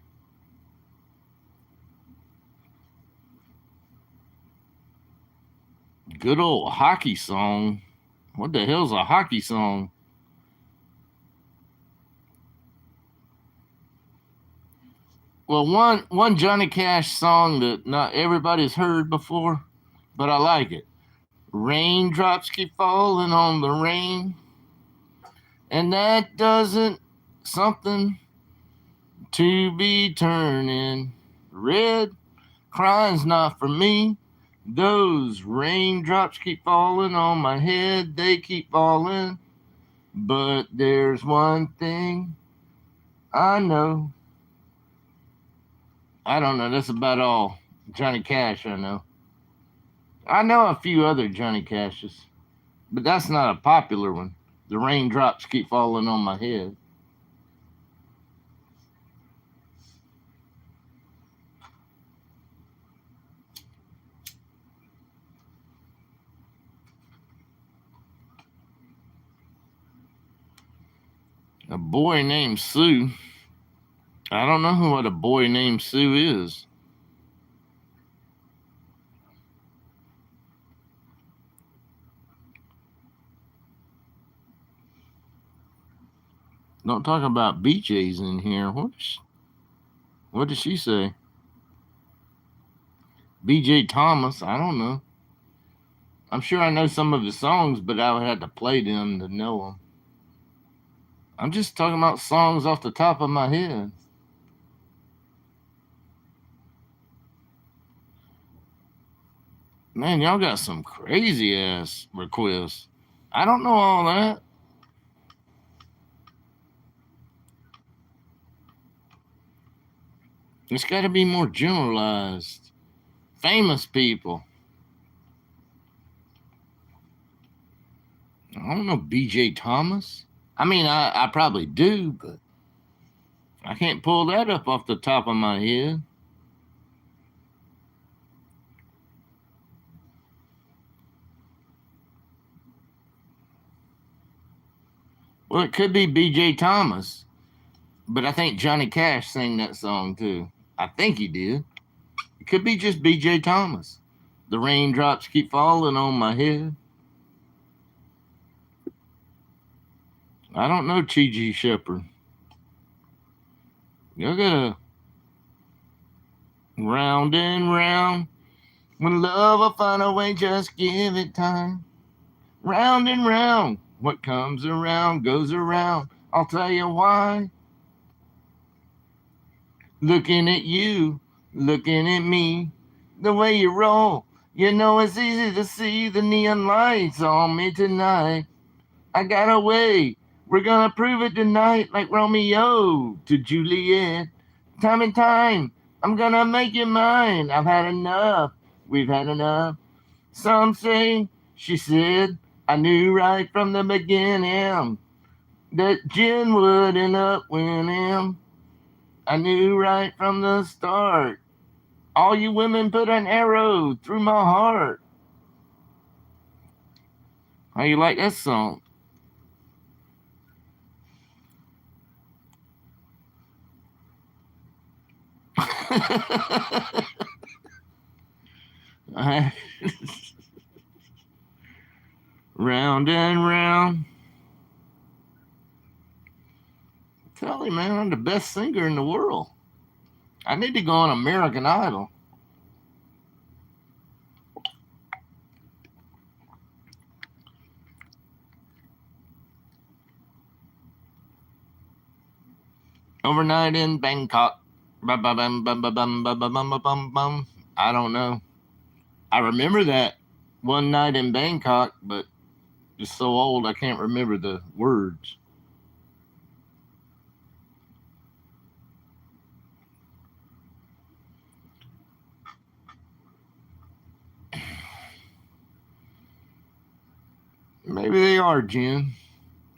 Good old hockey song. What the hell's a hockey song? Well, one Johnny Cash song that not everybody's heard before, but I like it. Raindrops keep falling on the rain, and that doesn't something to be turning red. Crying's not for me. Those raindrops keep falling on my head, they keep falling. But there's one thing I know. I don't know, that's about all Johnny Cash I know. I know a few other Johnny Cashes, but that's not a popular one. The raindrops keep falling on my head. A boy named Sue. I don't know what a boy named Sue is. Don't talk about BJ's in here. What did she say? BJ Thomas. I don't know. I'm sure I know some of his songs, but I would have to play them to know them. I'm just talking about songs off the top of my head. Man, y'all got some crazy ass requests. I don't know all that. It's got to be more generalized. Famous people. I don't know BJ Thomas. I mean, I probably do, but I can't pull that up off the top of my head. Well, it could be BJ Thomas, but I think Johnny Cash sang that song too. I think he did. It could be just BJ Thomas. The raindrops keep falling on my head. I don't know T.G. Shepherd. You're gonna round and round. When love will find a way, just give it time. Round and round, what comes around goes around. I'll tell you why. Looking at you, looking at me, the way you roll. You know it's easy to see the neon lights on me tonight. I got a way. We're gonna prove it tonight like Romeo to Juliet. Time and time, I'm gonna make you mine. I've had enough. We've had enough. Some say, she said, I knew right from the beginning that Jen would end up winning. I knew right from the start. All you women put an arrow through my heart. How you like that song? Round and round. Tell you, man, I'm the best singer in the world. I need to go on American Idol. Overnight in Bangkok. Bum, bum, bum, bum, bum, bum, bum, bum, bum, bum, bum. I don't know. I remember that one night in Bangkok, but it's so old I can't remember the words. Maybe they are, Jen.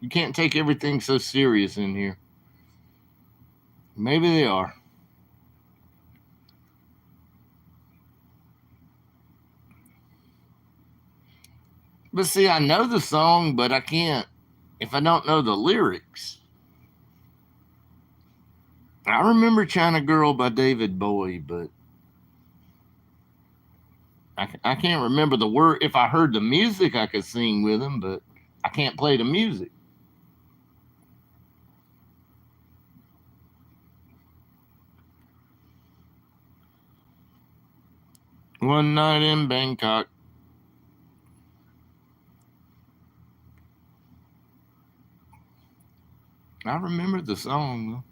You can't take everything so serious in here. Maybe they are. But see, I know the song, but I can't if I don't know the lyrics. I remember China Girl by David Bowie, but I can't remember the word. If I heard the music, I could sing with him, but I can't play the music. One night in Bangkok. I remember the song.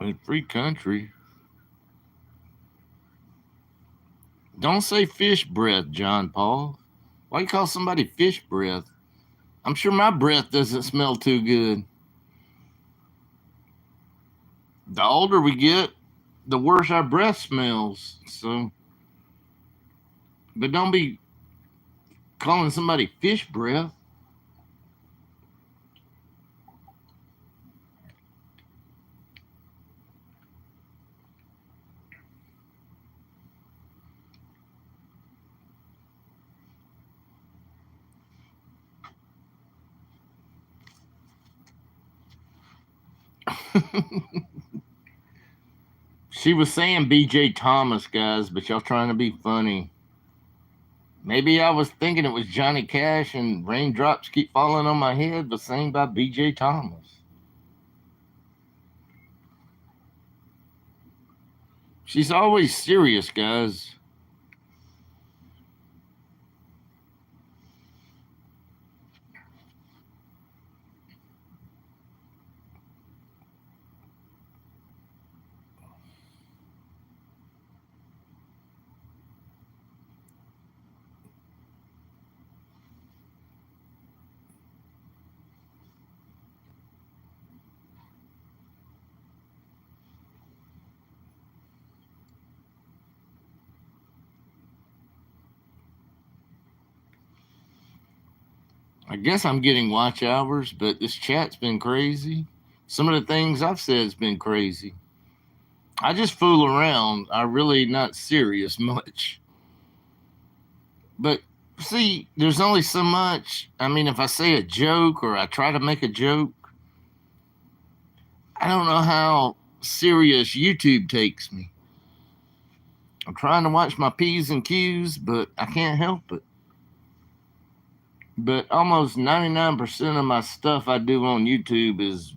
A free country. Don't say fish breath, John Paul. Why you call somebody fish breath? I'm sure my breath doesn't smell too good. The older we get, the worse our breath smells. So, but don't be calling somebody fish breath. She was saying BJ Thomas, guys, but y'all trying to be funny. Maybe I was thinking it was Johnny Cash and Raindrops Keep Falling on My Head, but sang by BJ Thomas. She's always serious, guys. I guess I'm getting watch hours, but this chat's been crazy. Some of the things I've said has been crazy. I just fool around. I really not serious much. But See, there's only so much. I mean, if I say a joke or I try to make a joke, I don't know how serious YouTube takes me. I'm trying to watch my P's and Q's, but I can't help it. But almost 99% of my stuff I do on YouTube is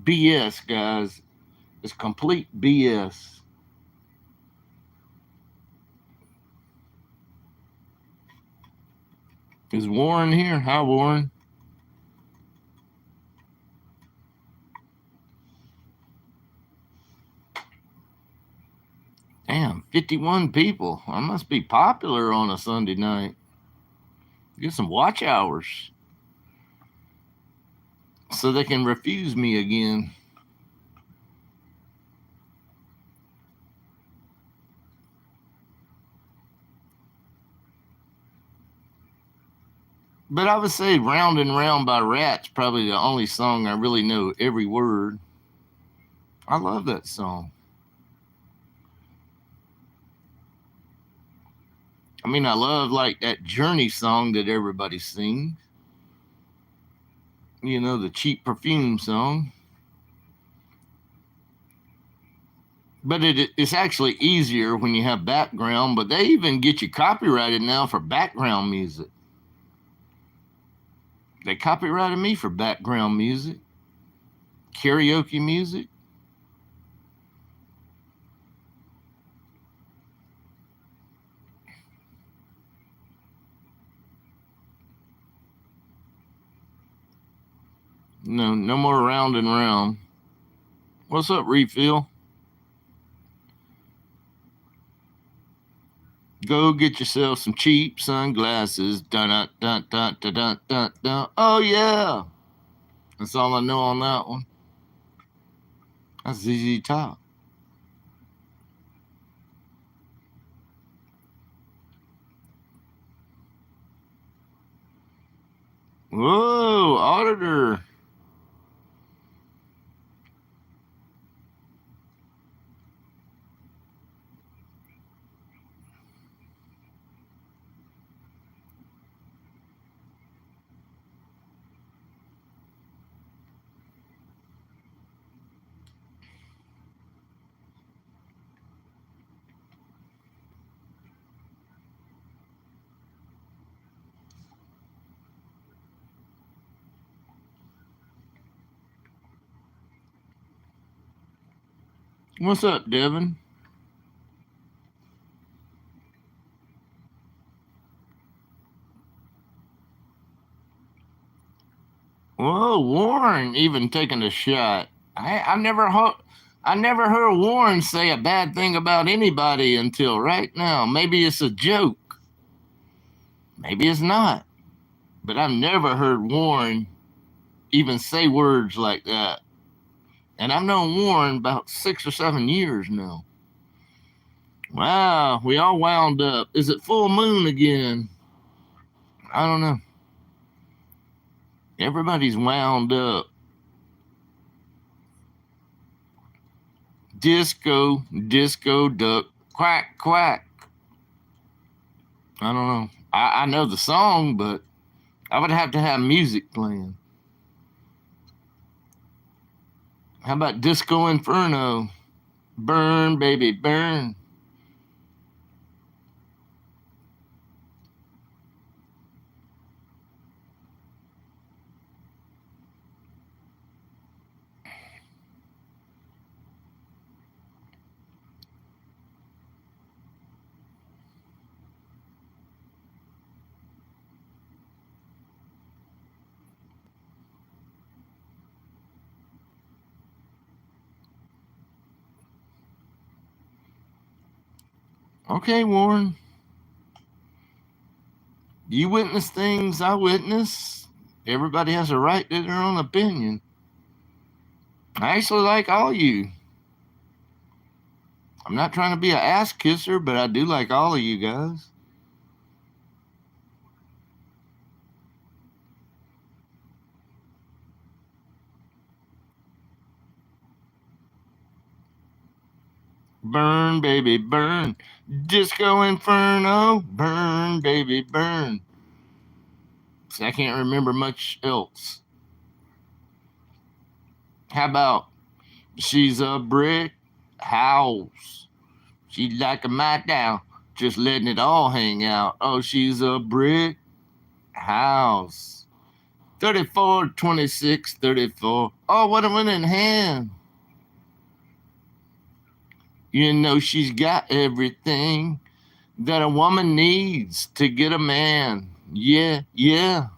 BS, guys. It's complete BS. Is Warren here? Hi, Warren. Damn, 51 people. I must be popular on a Sunday night. Get some watch hours so they can refuse me again. But I would say Round and Round by Rat's probably the only song I really know every word. I love that song. I mean, I love like that Journey song that everybody sings. You know, the Cheap Perfume song. But it's actually easier when you have background, but they even get you copyrighted now for background music. They copyrighted me for background music, karaoke music. No, no more Round and Round. What's up, Refill? Go get yourself some cheap sunglasses. Dun dun dun dun dun dun dun dun. Oh yeah, that's all I know on that one. That's ZZ Top. Whoa, auditor. What's up, Devin? Whoa, Warren even taking a shot. I never heard Warren say a bad thing about anybody until right now. Maybe it's a joke. Maybe it's not. But I've never heard Warren even say words like that. And I've known Warren about 6 or 7 years now. Wow, we all wound up. Is it full moon again? I don't know. Everybody's wound up. Disco, disco duck, quack, quack. I don't know. I know the song, but I would have to have music playing. How about Disco Inferno? Burn, baby, burn. Okay, Warren. You witness things I witness. Everybody has a right to their own opinion. I actually like all you. I'm not trying to be an ass kisser, but I do like all of you guys. Burn, baby, burn. Disco Inferno. Burn, baby, burn. See, I can't remember much else. How about she's a brick house? She's like a mat down, just letting it all hang out. Oh, she's a brick house. 34, 26, 34. Oh, what a winning hand. You know she's got everything that a woman needs to get a man. Yeah, yeah.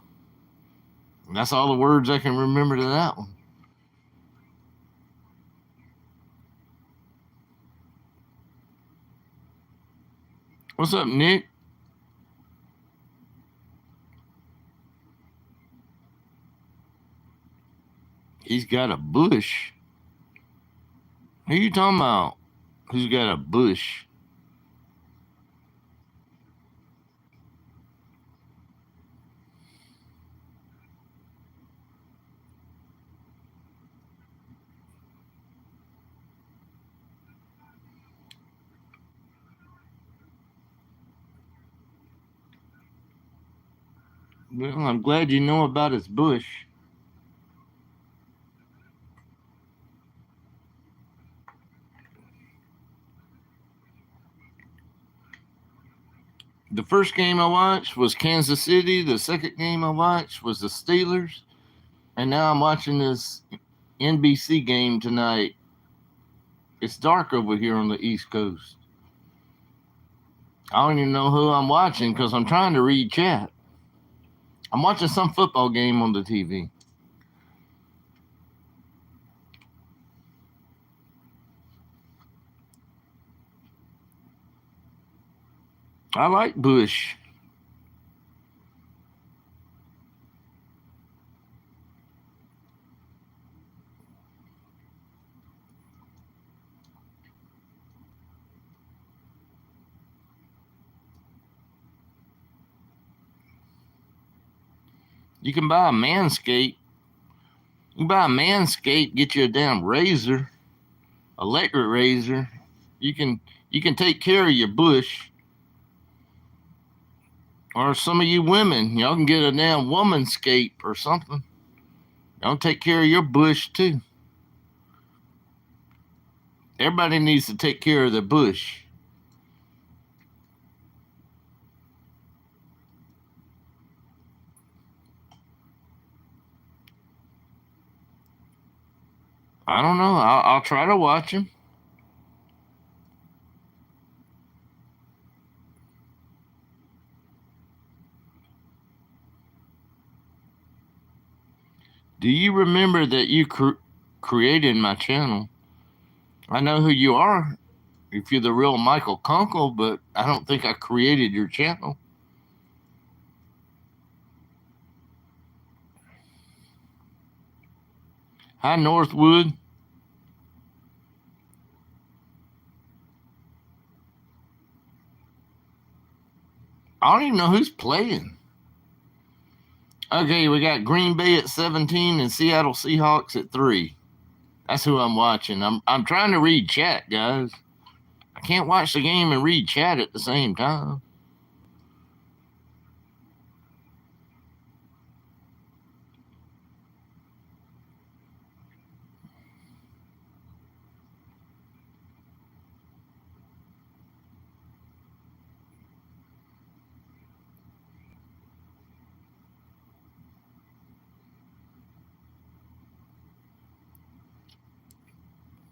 That's all the words I can remember to that one. What's up, Nick? He's got a bush. Who you talking about? Who's got a bush? Well, I'm glad you know about his bush. The first game I watched was Kansas City. The second game I watched was the Steelers. And now I'm watching this NBC game tonight. It's dark over here on the East Coast. I don't even know who I'm watching because I'm trying to read chat. I'm watching some football game on the TV. I like Bush. You can buy a Manscaped. You can buy a Manscaped, get you a damn razor, electric razor. You can you can take care of your bush. Or some of you women, y'all can get a damn womanscape or something. Y'all take care of your bush too. Everybody needs to take care of their bush. I don't know. I'll try to watch him. Do you remember that you created my channel? I know who you are if you're the real Michael Kunkel, but I don't think I created your channel. Hi, Northwood. I don't even know who's playing. Okay, we got Green Bay at 17 and Seattle Seahawks at 3. That's who I'm watching. I'm trying to read chat, guys. I can't watch the game and read chat at the same time.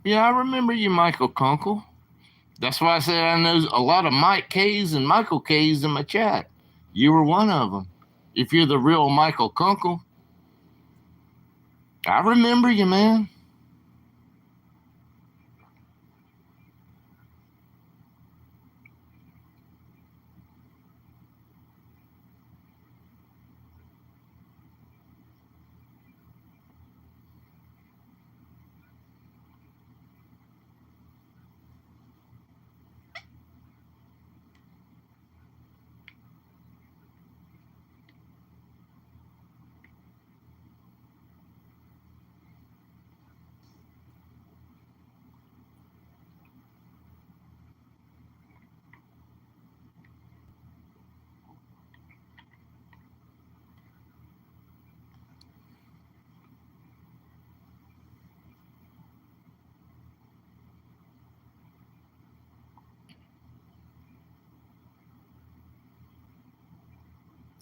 Yeah, I remember you, Michael Kunkel. That's why I said I know a lot of Mike K's and Michael K's in my chat. You were one of them. If you're the real Michael Kunkel, I remember you, man.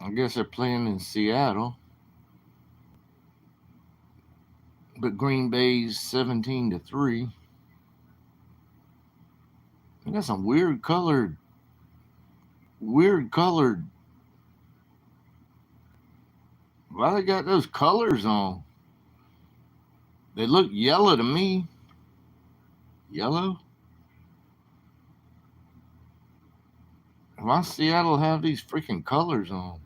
I guess they're playing in Seattle. But Green Bay's 17-3. They got some weird colored. Why they got those colors on? They look yellow to me. Yellow? Why Seattle have these freaking colors on?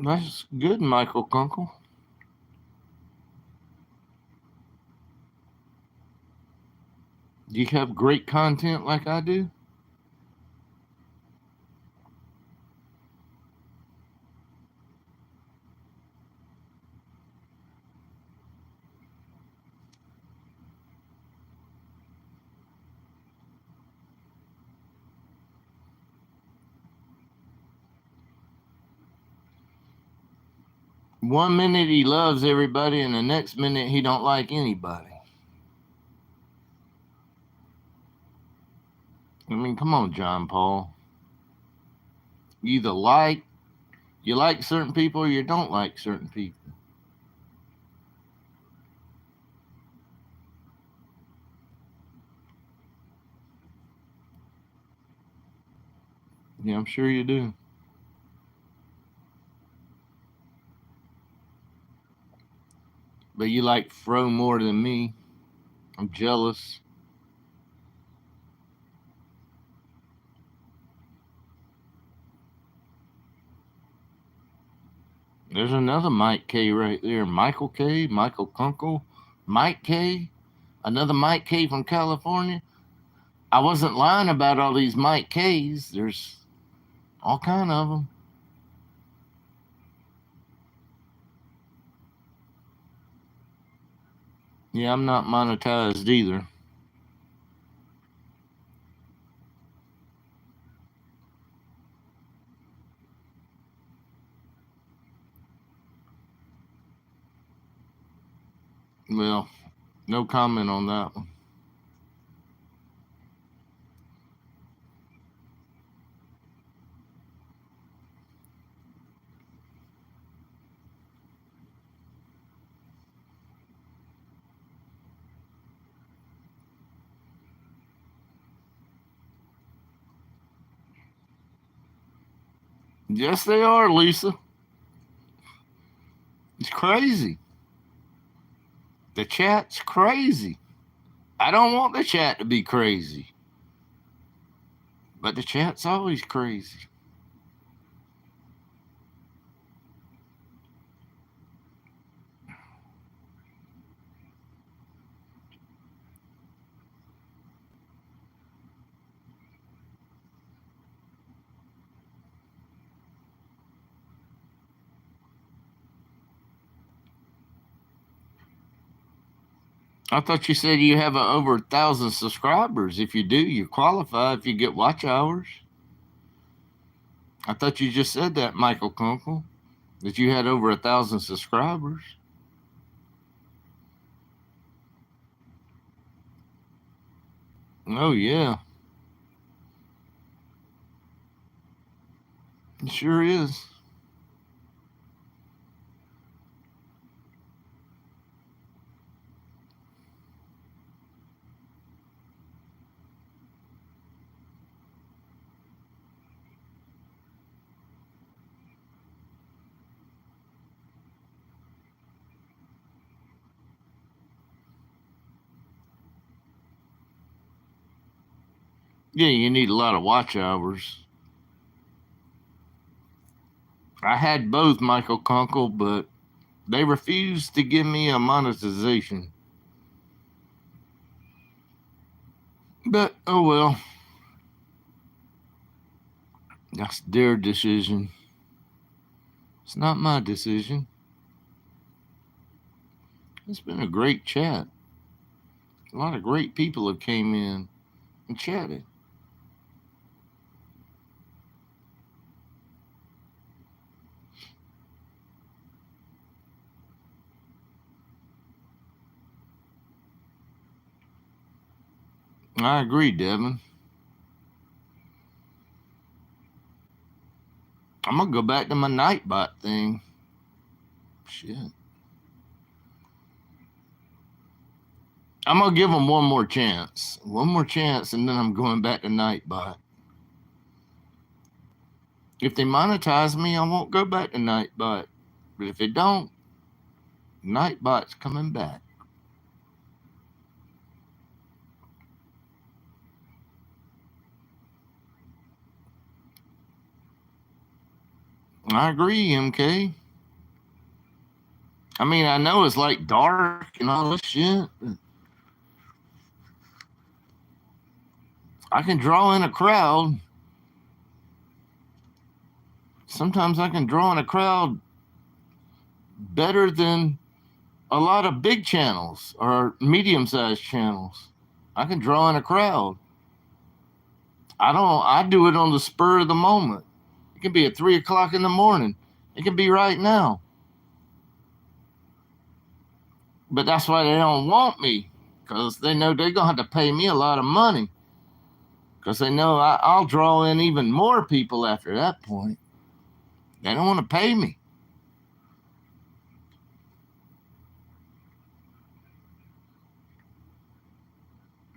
That's good, Michael Kunkel. Do you have great content like I do? One minute he loves everybody, and the next minute he don't like anybody. I mean, come on, John Paul. You either you like certain people or you don't like certain people. Yeah, I'm sure you do. But you like Fro more than me. I'm jealous. There's another Mike K right there. Michael K, Michael Kunkel, Mike K, another Mike K from California. I wasn't lying about all these Mike K's. There's all kind of them. Yeah, I'm not monetized either. Well, no comment on that one. Yes, they are, Lisa. It's crazy. The chat's crazy. I don't want the chat to be crazy, but the chat's always crazy. I thought you said you have over 1,000 subscribers. If you do, you qualify if you get watch hours. I thought you just said that, Michael Kunkel, that you had over 1,000 subscribers. Oh, yeah. It sure is. Yeah, you need a lot of watch hours. I had both, Michael Kunkel, but they refused to give me a monetization. But oh well, that's their decision. It's not my decision. It's been a great chat. A lot of great people have came in and chatted. I agree, Devin. I'm gonna go back to my Nightbot thing. Shit. I'm gonna give them one more chance. One more chance, and then I'm going back to Nightbot. If they monetize me, I won't go back to Nightbot. But if they don't, Nightbot's coming back. I agree, MK. I mean, I know it's like dark and all this shit. I can draw in a crowd. Sometimes I can draw in a crowd better than a lot of big channels or medium sized channels. I can draw in a crowd. I do it on the spur of the moment. It can be at 3 o'clock in the morning. It can be right now. But that's why they don't want me, because they know they're gonna have to pay me a lot of money. Because they know I'll draw in even more people after that point. They don't want to pay me.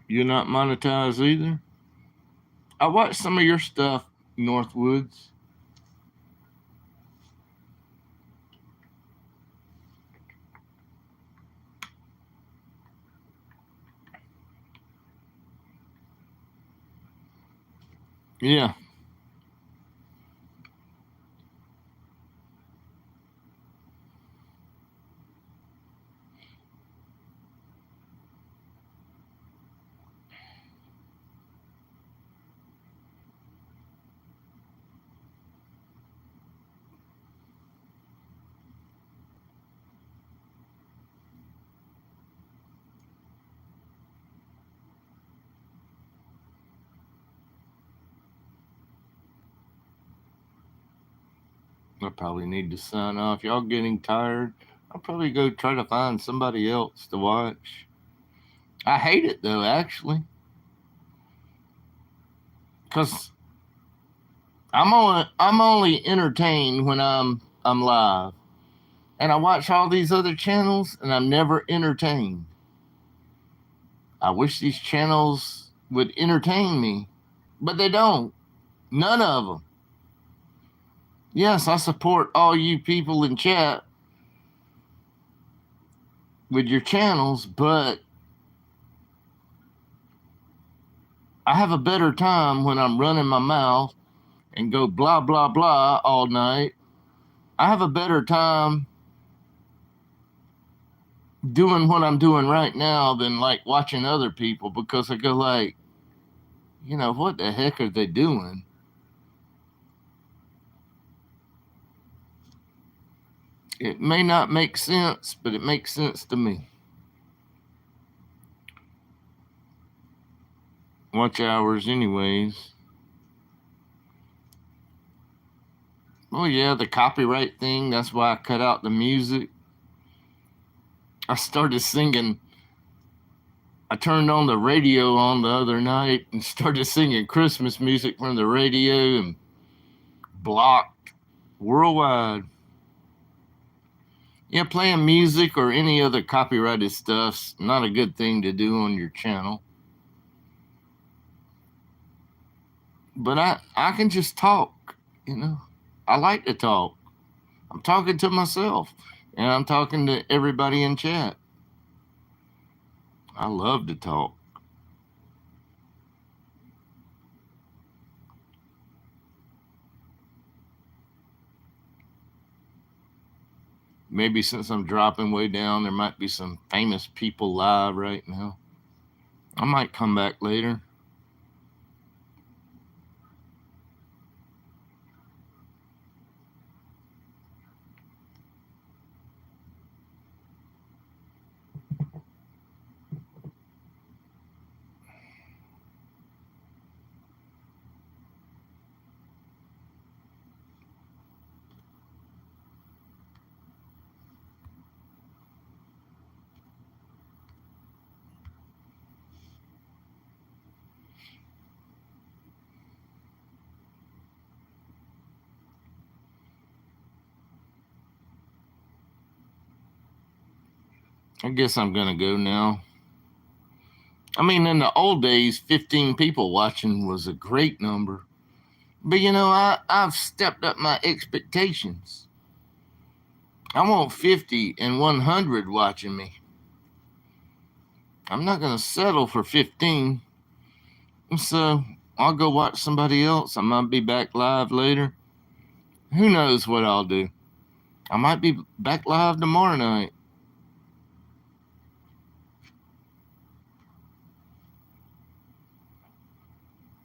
You're not monetized either? I watched some of your stuff, Northwoods. Yeah. I probably need to sign off. Y'all getting tired? I'll probably go try to find somebody else to watch. I hate it though, actually, because I'm only entertained when I'm live, and I watch all these other channels, and I'm never entertained. I wish these channels would entertain me, but they don't. None of them. Yes, I support all you people in chat with your channels, but I have a better time when I'm running my mouth and go blah, blah, blah all night. I have a better time doing what I'm doing right now than like watching other people, because I go like, what the heck are they doing? It may not make sense, but it makes sense to me. Watch hours, anyways. Oh, yeah, the copyright thing. That's why I cut out the music. I started singing. I turned on the radio on the other night and started singing Christmas music from the radio and blocked worldwide. Yeah, playing music or any other copyrighted stuff's not a good thing to do on your channel. But I can just talk. I like to talk. I'm talking to myself and I'm talking to everybody in chat. I love to talk. Maybe since I'm dropping way down, there might be some famous people live right now. I might come back later. I guess I'm going to go now. I mean, in the old days, 15 people watching was a great number. But I've stepped up my expectations. I want 50 and 100 watching me. I'm not going to settle for 15. So I'll go watch somebody else. I might be back live later. Who knows what I'll do? I might be back live tomorrow night.